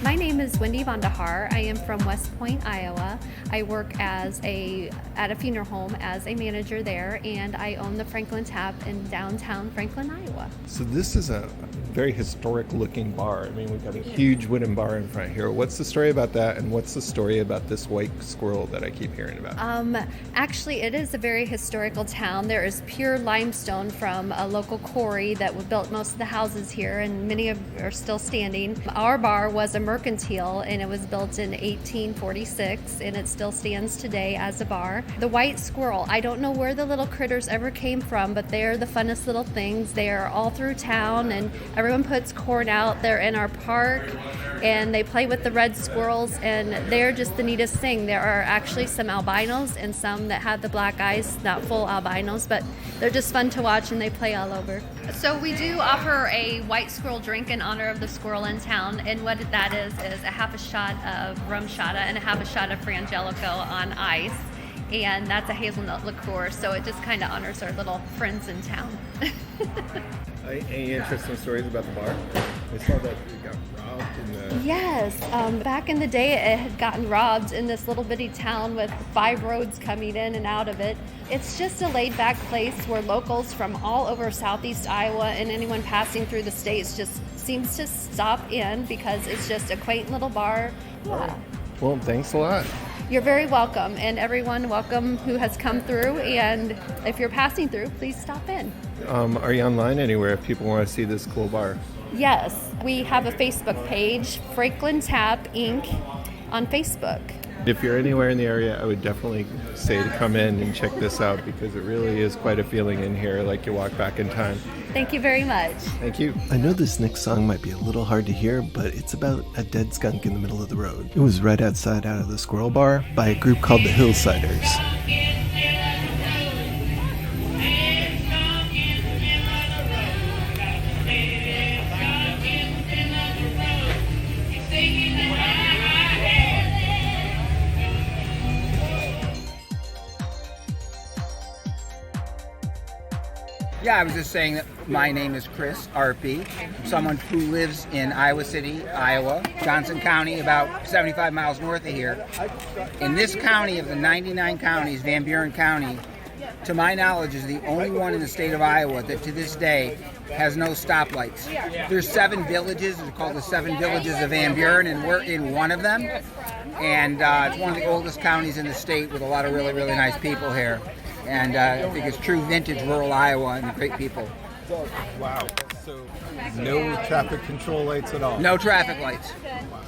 My name is Wendy Von de Haar. I am from West Point, Iowa. I work at a funeral home as a manager there, and I own the Franklin Tap in downtown Franklin, Iowa. So this is a very historic looking bar. I mean, we've got a huge wooden bar in front here. What's the story about that, and what's the story about this white squirrel that I keep hearing about? Actually, it is a very historical town. There is pure limestone from a local quarry that built most of the houses here, and many are still standing. Our bar was a mercantile, and it was built in 1846, and it still stands today as a bar. The white squirrel, I don't know where the little critters ever came from, but they're the funnest little things. They are all through town, and everyone puts corn out. They're in our park, and they play with the red squirrels, and they're just the neatest thing. There are actually some albinos and some that have the black eyes, not full albinos, but they're just fun to watch, and they play all over. So we do offer a white squirrel drink in honor of the squirrel in town, and what that is a half a shot of rum shata and a half a shot of Frangelico on ice, and that's a hazelnut liqueur, so it just kind of honors our little friends in town. Any interesting stories about the bar? I saw that it got robbed in the... Yes, back in the day it had gotten robbed in this little bitty town with 5 roads coming in and out of it. It's just a laid back place where locals from all over southeast Iowa and anyone passing through the states just seems to stop in because it's just a quaint little bar. Yeah. Well, thanks a lot. You're very welcome, and everyone welcome who has come through, and if you're passing through, please stop in. Are you online anywhere if people want to see this cool bar? Yes, we have a Facebook page, Franklin Tap Inc. on Facebook. If you're anywhere in the area, I would definitely say to come in and check this out because it really is quite a feeling in here, like you walk back in time. Thank you very much. Thank you. I know this next song might be a little hard to hear, but it's about a dead skunk in the middle of the road. It was right outside out of the Squirrel Bar by a group called the Hillsiders. Yeah, I was just saying that my name is Chris RP, someone who lives in Iowa City, Iowa, Johnson County, about 75 miles north of here. In this county of the 99 counties, Van Buren County, to my knowledge, is the only one in the state of Iowa that to this day has no stoplights. There's 7 villages, they're called the 7 villages of Van Buren, and we're in one of them. And it's one of the oldest counties in the state with a lot of really, really nice people here. And I think it's true vintage rural Iowa and great people. Wow. So no traffic control lights at all? No traffic lights.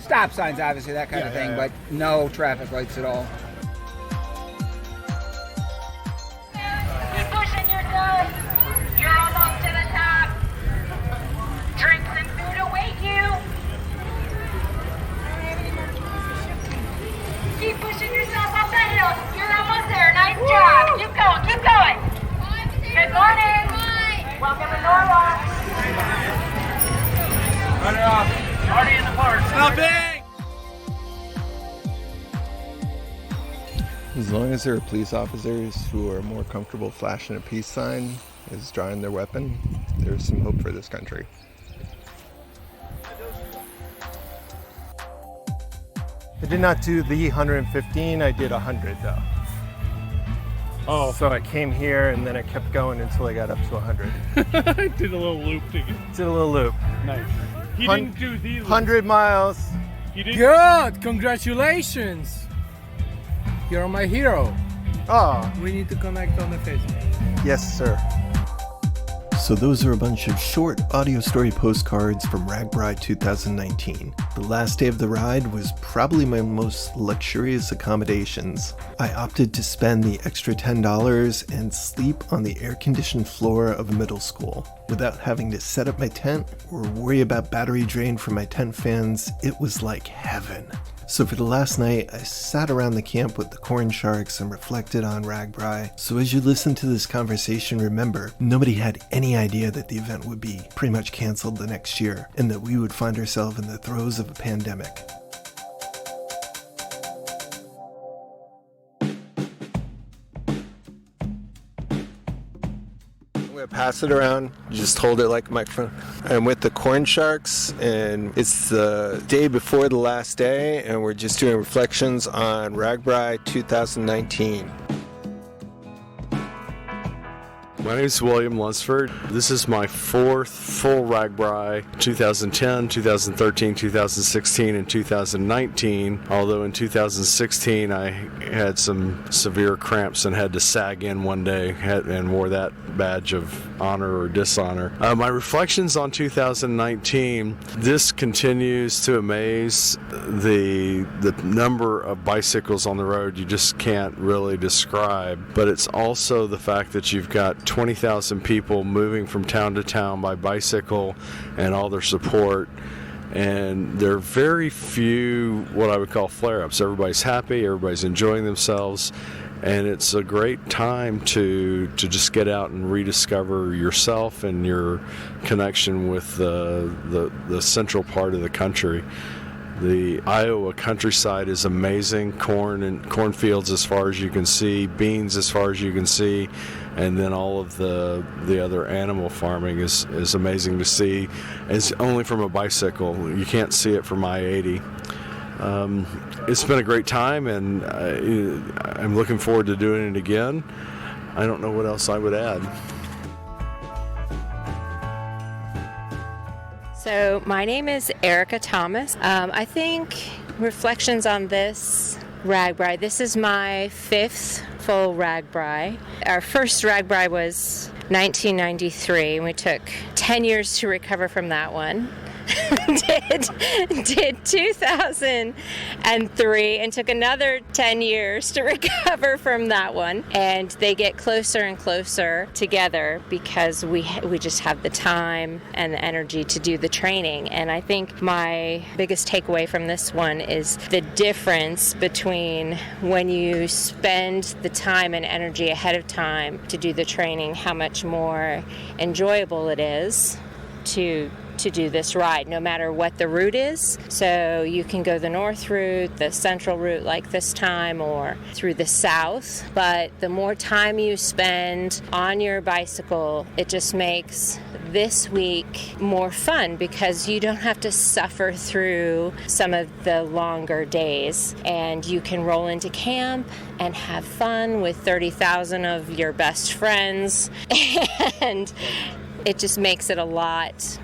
Stop signs, obviously, that kind of thing, but no traffic lights at all. Keep pushing yourself. You're almost to the top. Drinks and food await you. Keep pushing yourself up the hill. You're almost there. Nice job. Keep going. Keep going. Good morning. Welcome to Norwalk. Run it off. Party in the park. Stop it. as there are police officers who are more comfortable flashing a peace sign as drawing their weapon, there's some hope for this country. I did not do the 115, I did 100 though. Oh. So I came here and then I kept going until I got up to 100. I did a little loop to get. Did a little loop. Nice. He didn't do these. 100 miles. He didn't. Good! Congratulations! You're my hero. Oh. We need to connect on the Facebook. Yes, sir. So those are a bunch of short audio story postcards from RAGBRAI 2019. The last day of the ride was probably my most luxurious accommodations. I opted to spend the extra $10 and sleep on the air-conditioned floor of a middle school. Without having to set up my tent or worry about battery drain from my tent fans, it was like heaven. So for the last night, I sat around the camp with the corn sharks and reflected on RAGBRAI. So as you listen to this conversation, remember, nobody had any idea that the event would be pretty much canceled the next year, and that we would find ourselves in the throes of a pandemic. Pass it around, just hold it like a microphone. I'm with the corn sharks, and it's the day before the last day, and we're just doing reflections on RAGBRAI 2019. My name is William Lunsford. This is my fourth full RAGBRAI, 2010, 2013, 2016, and 2019. Although in 2016 I had some severe cramps and had to sag in one day and wore that badge of honor or dishonor. My reflections on 2019, this continues to amaze. The number of bicycles on the road you just can't really describe, but it's also the fact that you've got 20,000 people moving from town to town by bicycle and all their support. And there are very few what I would call flare-ups. Everybody's happy, everybody's enjoying themselves, and it's a great time to just get out and rediscover yourself and your connection with the central part of the country. The Iowa countryside is amazing. Corn and cornfields as far as you can see, beans as far as you can see, and then all of the other animal farming is amazing to see. It's only from a bicycle. You can't see it from I-80. It's been a great time, and I'm looking forward to doing it again. I don't know what else I would add. So my name is Erica Thomas. I think reflections on this RAGBRAI. This is my fifth full RAGBRAI. Our first RAGBRAI was 1993, and we took 10 years to recover from that one. did 2003 and took another 10 years to recover from that one. And they get closer and closer together because we just have the time and the energy to do the training. And I think my biggest takeaway from this one is the difference between when you spend the time and energy ahead of time to do the training, how much more enjoyable it is to do this ride, no matter what the route is. So you can go the north route, the central route like this time, or through the south. But the more time you spend on your bicycle, it just makes this week more fun because you don't have to suffer through some of the longer days, and you can roll into camp and have fun with 30,000 of your best friends, and it just makes it a lot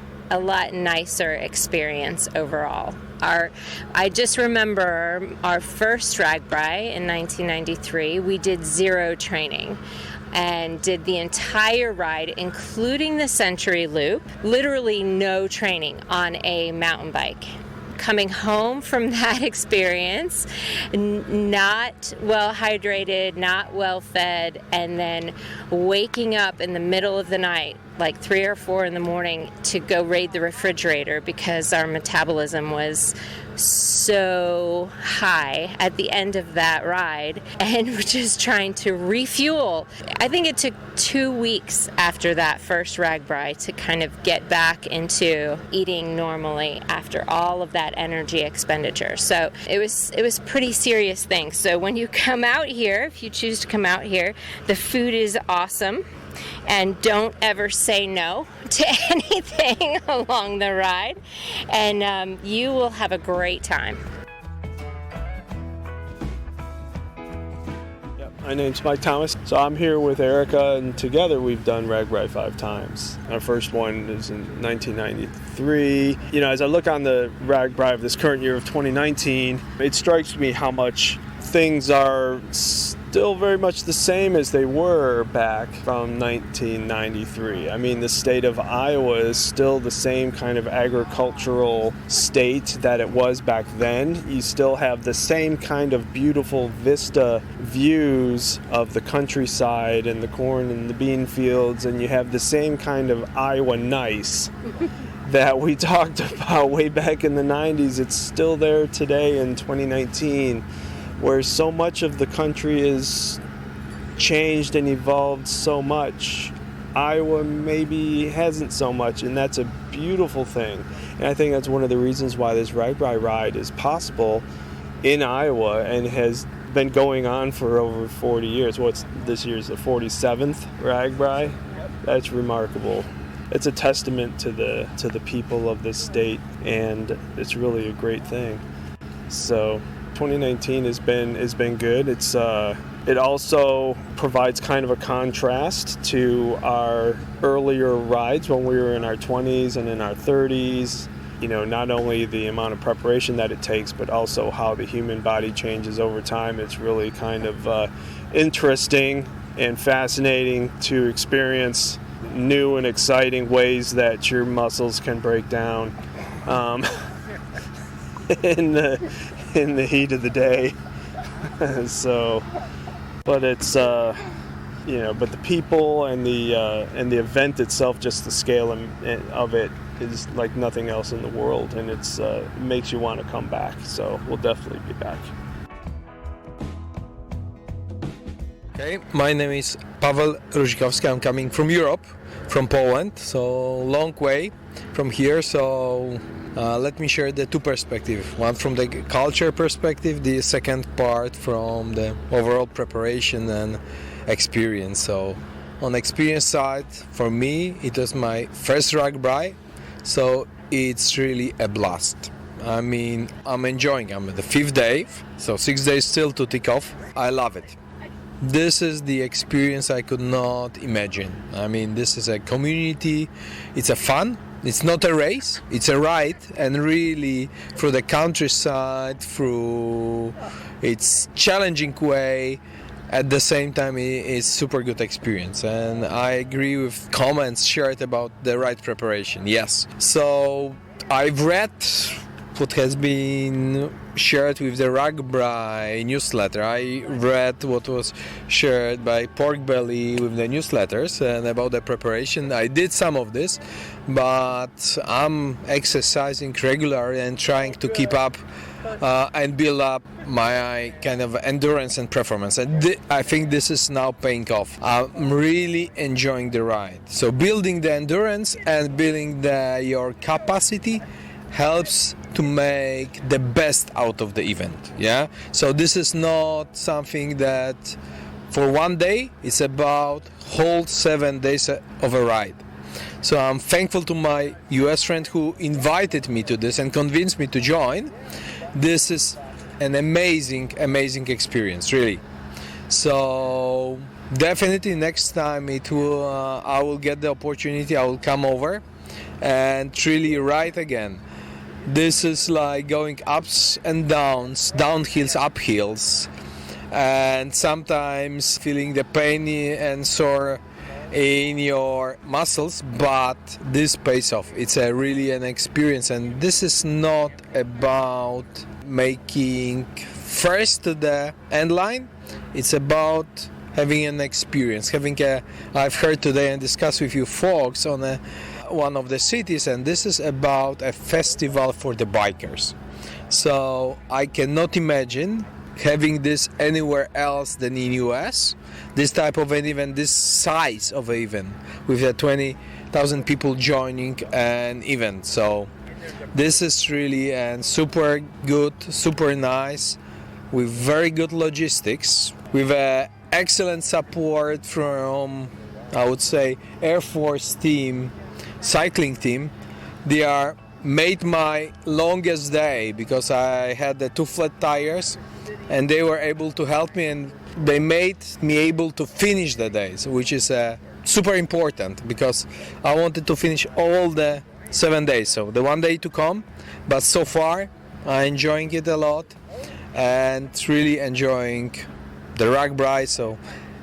nicer experience overall. I just remember our first RAGBRAI in 1993, we did 0 training and did the entire ride, including the Century Loop, literally no training on a mountain bike. Coming home from that experience, not well hydrated, not well fed, and then waking up in the middle of the night, like 3 or 4 in the morning, to go raid the refrigerator because our metabolism was so high at the end of that ride, and we're just trying to refuel. I think it took 2 weeks after that first RAGBRAI to kind of get back into eating normally after all of that energy expenditure. So it was pretty serious thing. So when you come out here, if you choose to come out here, the food is awesome. And don't ever say no to anything along the ride, and you will have a great time. My name's Mike Thomas. So I'm here with Erica, and together we've done RAGBRAI 5 times. Our first one is in 1993. You know, as I look on the RAGBRAI of this current year of 2019, it strikes me how much things are still very much the same as they were back from 1993. I mean, the state of Iowa is still the same kind of agricultural state that it was back then. You still have the same kind of beautiful vista views of the countryside and the corn and the bean fields, and you have the same kind of Iowa nice that we talked about way back in the 90s. It's still there today in 2019. Where so much of the country is changed and evolved so much, Iowa maybe hasn't so much, and that's a beautiful thing. And I think that's one of the reasons why this RAGBRAI ride is possible in Iowa and has been going on for over 40 years. This year's the 47th RAGBRAI. That's remarkable. It's a testament to the people of this state, and it's really a great thing. So 2019 has been good. It also provides kind of a contrast to our earlier rides when we were in our 20s and in our 30s. You know, not only the amount of preparation that it takes, but also how the human body changes over time. It's really kind of interesting and fascinating to experience new and exciting ways that your muscles can break down in the heat of the day. So, but it's but the people and the event itself, just the scale of it is like nothing else in the world, and it makes you want to come back. So we'll definitely be back. Okay, my name is Paweł Różikowski. I'm coming from Europe, from Poland, so long way from here. So let me share the two perspectives. One from the culture perspective, the second part from the overall preparation and experience. So on the experience side, for me, it was my first RAGBRAI, so it's really a blast. I mean, I'm enjoying. I'm at the 5th day, so 6 days still to tick off. I love it. This is the experience I could not imagine. I mean, this is a community, it's a fun, it's not a race, it's a ride, and really through the countryside, through its challenging way, at the same time it's super good experience. And I agree with comments shared about the ride preparation, yes. So I've read what has been shared with the RAGBRAI newsletter. I read what was shared by Pork Belly with the newsletters and about the preparation. I did some of this, but I'm exercising regularly and trying to keep up and build up my kind of endurance and performance. And I think this is now paying off. I'm really enjoying the ride. So building the endurance and building your capacity helps to make the best out of the event. Yeah, so this is not something that for one day, it's about whole 7 days of a ride. So I'm thankful to my US friend who invited me to this and convinced me to join. This is an amazing experience, really. So definitely next time I will get the opportunity, I will come over and really ride again. This is like going ups and downs, downhills, uphills, and sometimes feeling the pain and sore in your muscles, but this pays off. It's really an experience, and this is not about making first to the end line. It's about having an experience, I've heard today and discussed with you folks on one of the cities, and this is about a festival for the bikers. So I cannot imagine having this anywhere else than in US. This type of an event, this size of an event, with 20,000 people joining an event. So this is really super good, super nice, with very good logistics, with excellent support from, I would say, Air Force team, cycling team. They are made my longest day because I had the 2 flat tires, and they were able to help me, and they made me able to finish the days, which is super important because I wanted to finish all the 7 days, so the 1 day to come. But so far I'm enjoying it a lot and really enjoying the RAGBRAI, so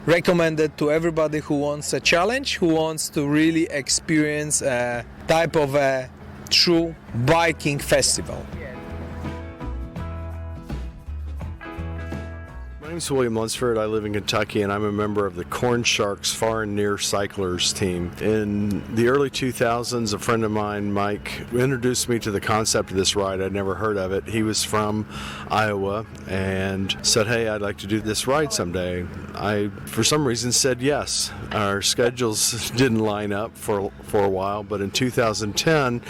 recommend it to everybody who wants a challenge, who wants to really experience a type of a true biking festival. My name's William Lunsford. I live in Kentucky, and I'm a member of the Corn Sharks Far and Near Cyclers team. In the early 2000s, a friend of mine, Mike, introduced me to the concept of this ride. I'd never heard of it. He was from Iowa and said, hey, I'd like to do this ride someday. I, for some reason, said yes. Our schedules didn't line up for a while, but in 2010,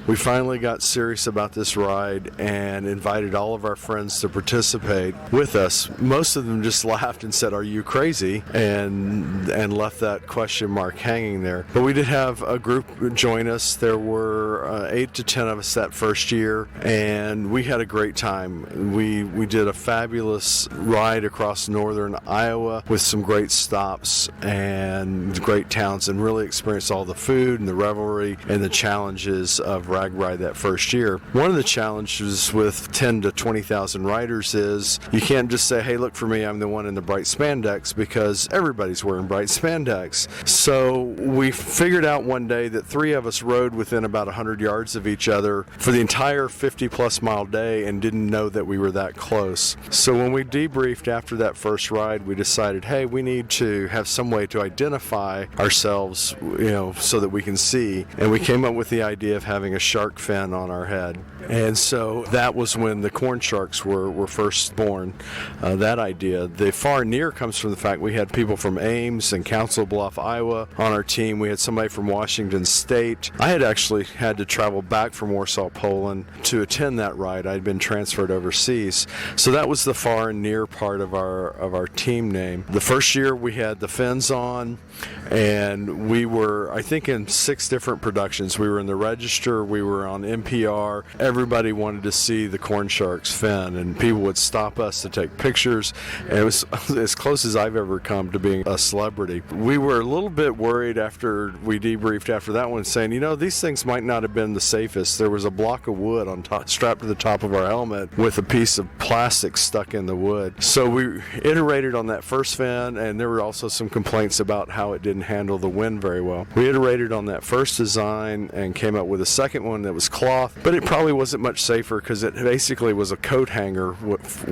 we finally got serious about this ride and invited all of our friends to participate with us. Most of them just laughed and said, are you crazy? And left that question mark hanging there. But we did have a group join us. There were 8 to 10 of us that first year, and we had a great time. We did a fabulous ride across northern Iowa with some great stops and great towns, and really experienced all the food and the revelry and the challenges of RAGBRAI that first year. One of the challenges with 10 to 20,000 riders is you can't just say, hey, look for me, I'm the one in the bright spandex, because everybody's wearing bright spandex. So we figured out one day that 3 of us rode within about 100 yards of each other for the entire 50-plus mile day and didn't know that we were that close. So when we debriefed after that first ride, we decided, hey, we need to have some way to identify ourselves, so that we can see. And we came up with the idea of having a shark fin on our head. And so that was when the Corn Sharks were first born, that idea. The Far Near comes from the fact we had people from Ames and Council Bluff, Iowa on our team. We had somebody from Washington State. I had actually had to travel back from Warsaw, Poland to attend that ride. I'd been transferred overseas. So that was the Far and Near part of our team name. The first year we had the fins on, and we were, I think, in 6 different productions. We were in the Register, we were on NPR. Everybody wanted to see the Corn Sharks fin, and people would stop us to take pictures, and it was as close as I've ever come to being a celebrity. We were a little bit worried after we debriefed after that one, saying, these things might not have been the safest. There was a block of wood on top, strapped to the top of our helmet with a piece of plastic stuck in the wood. So we iterated on that first fin, and there were also some complaints about how it didn't handle the wind very well. We iterated on that first design and came up with a second one that was cloth, but it probably wasn't much safer because it basically was a coat hanger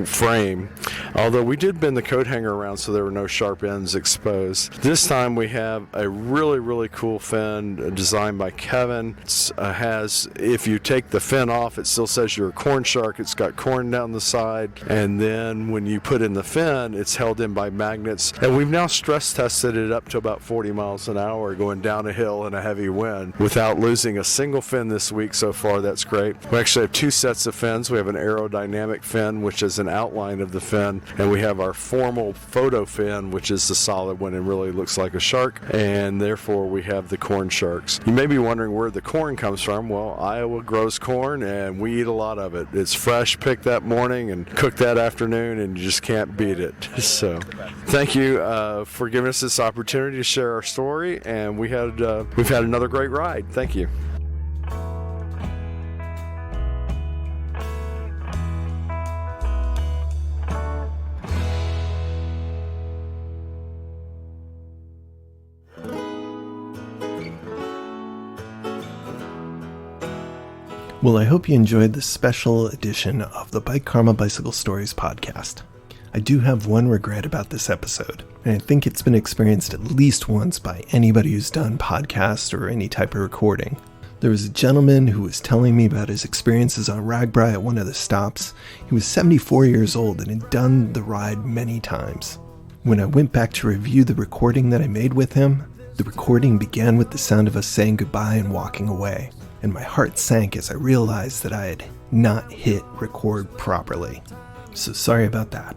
frame, although we did bend the coat hanger around so there were no sharp ends exposed. This time we have a really, really cool fin designed by Kevin. It has, if you take the fin off, it still says you're a corn shark. It's got corn down the side, and then when you put in the fin, it's held in by magnets, and we've now stress tested it up to about 40 miles an hour going down a hill in a heavy wind without losing a single fin this week so far. That's great. We actually have 2 sets of fins. We have an aerodynamic fin, which is an outline of the fin, and we have our formal photo fin, which is the solid one and really looks like a shark, and therefore we have the Corn Sharks. You may be wondering where the corn comes from. Well, Iowa grows corn, and we eat a lot of it. It's fresh, picked that morning and cooked that afternoon, and you just can't beat it. So thank you for giving us this opportunity to share our story, and we've had another great ride. Thank you. Well, I hope you enjoyed this special edition of the Bike Karma Bicycle Stories podcast. I do have one regret about this episode, and I think it's been experienced at least once by anybody who's done podcasts or any type of recording. There was a gentleman who was telling me about his experiences on RAGBRAI at one of the stops. He was 74 years old and had done the ride many times. When I went back to review the recording that I made with him, the recording began with the sound of us saying goodbye and walking away, and my heart sank as I realized that I had not hit record properly. So sorry about that.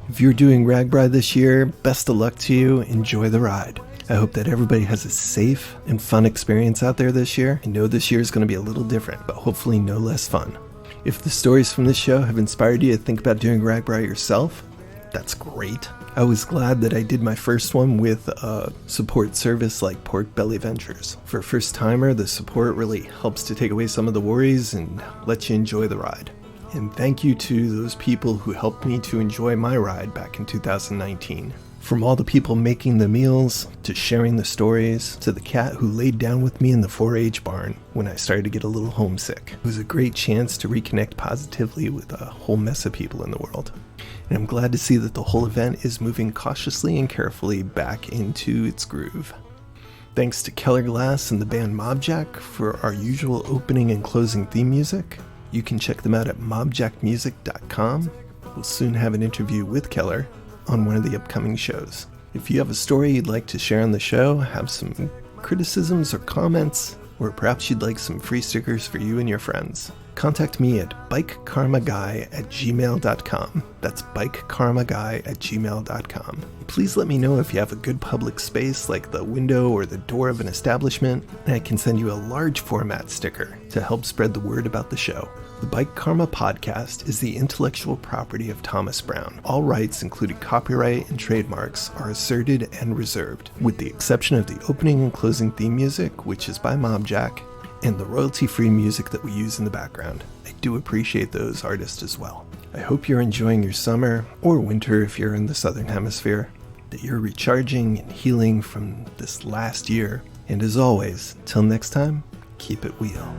If you're doing RAGBRAI this year, best of luck to you. Enjoy the ride. I hope that everybody has a safe and fun experience out there this year. I know this year is going to be a little different, but hopefully no less fun. If the stories from this show have inspired you to think about doing RAGBRAI yourself, that's great. I was glad that I did my first one with a support service like Pork Belly Ventures. For a first timer, the support really helps to take away some of the worries and let you enjoy the ride. And thank you to those people who helped me to enjoy my ride back in 2019. From all the people making the meals, to sharing the stories, to the cat who laid down with me in the 4-H barn when I started to get a little homesick. It was a great chance to reconnect positively with a whole mess of people in the world. And I'm glad to see that the whole event is moving cautiously and carefully back into its groove. Thanks to Keller Glass and the band Mobjack for our usual opening and closing theme music. You can check them out at mobjackmusic.com. We'll soon have an interview with Keller on one of the upcoming shows. If you have a story you'd like to share on the show, have some criticisms or comments, or perhaps you'd like some free stickers for you and your friends, contact me at bikekarmaguy@gmail.com. That's bikekarmaguy@gmail.com. Please let me know if you have a good public space like the window or the door of an establishment, and I can send you a large format sticker to help spread the word about the show. The Bike Karma podcast is the intellectual property of Thomas Brown. All rights, including copyright and trademarks, are asserted and reserved, with the exception of the opening and closing theme music, which is by Mobjack, and the royalty-free music that we use in the background. I do appreciate those artists as well. I hope you're enjoying your summer, or winter if you're in the Southern Hemisphere, that you're recharging and healing from this last year. And as always, till next time, keep it wheel.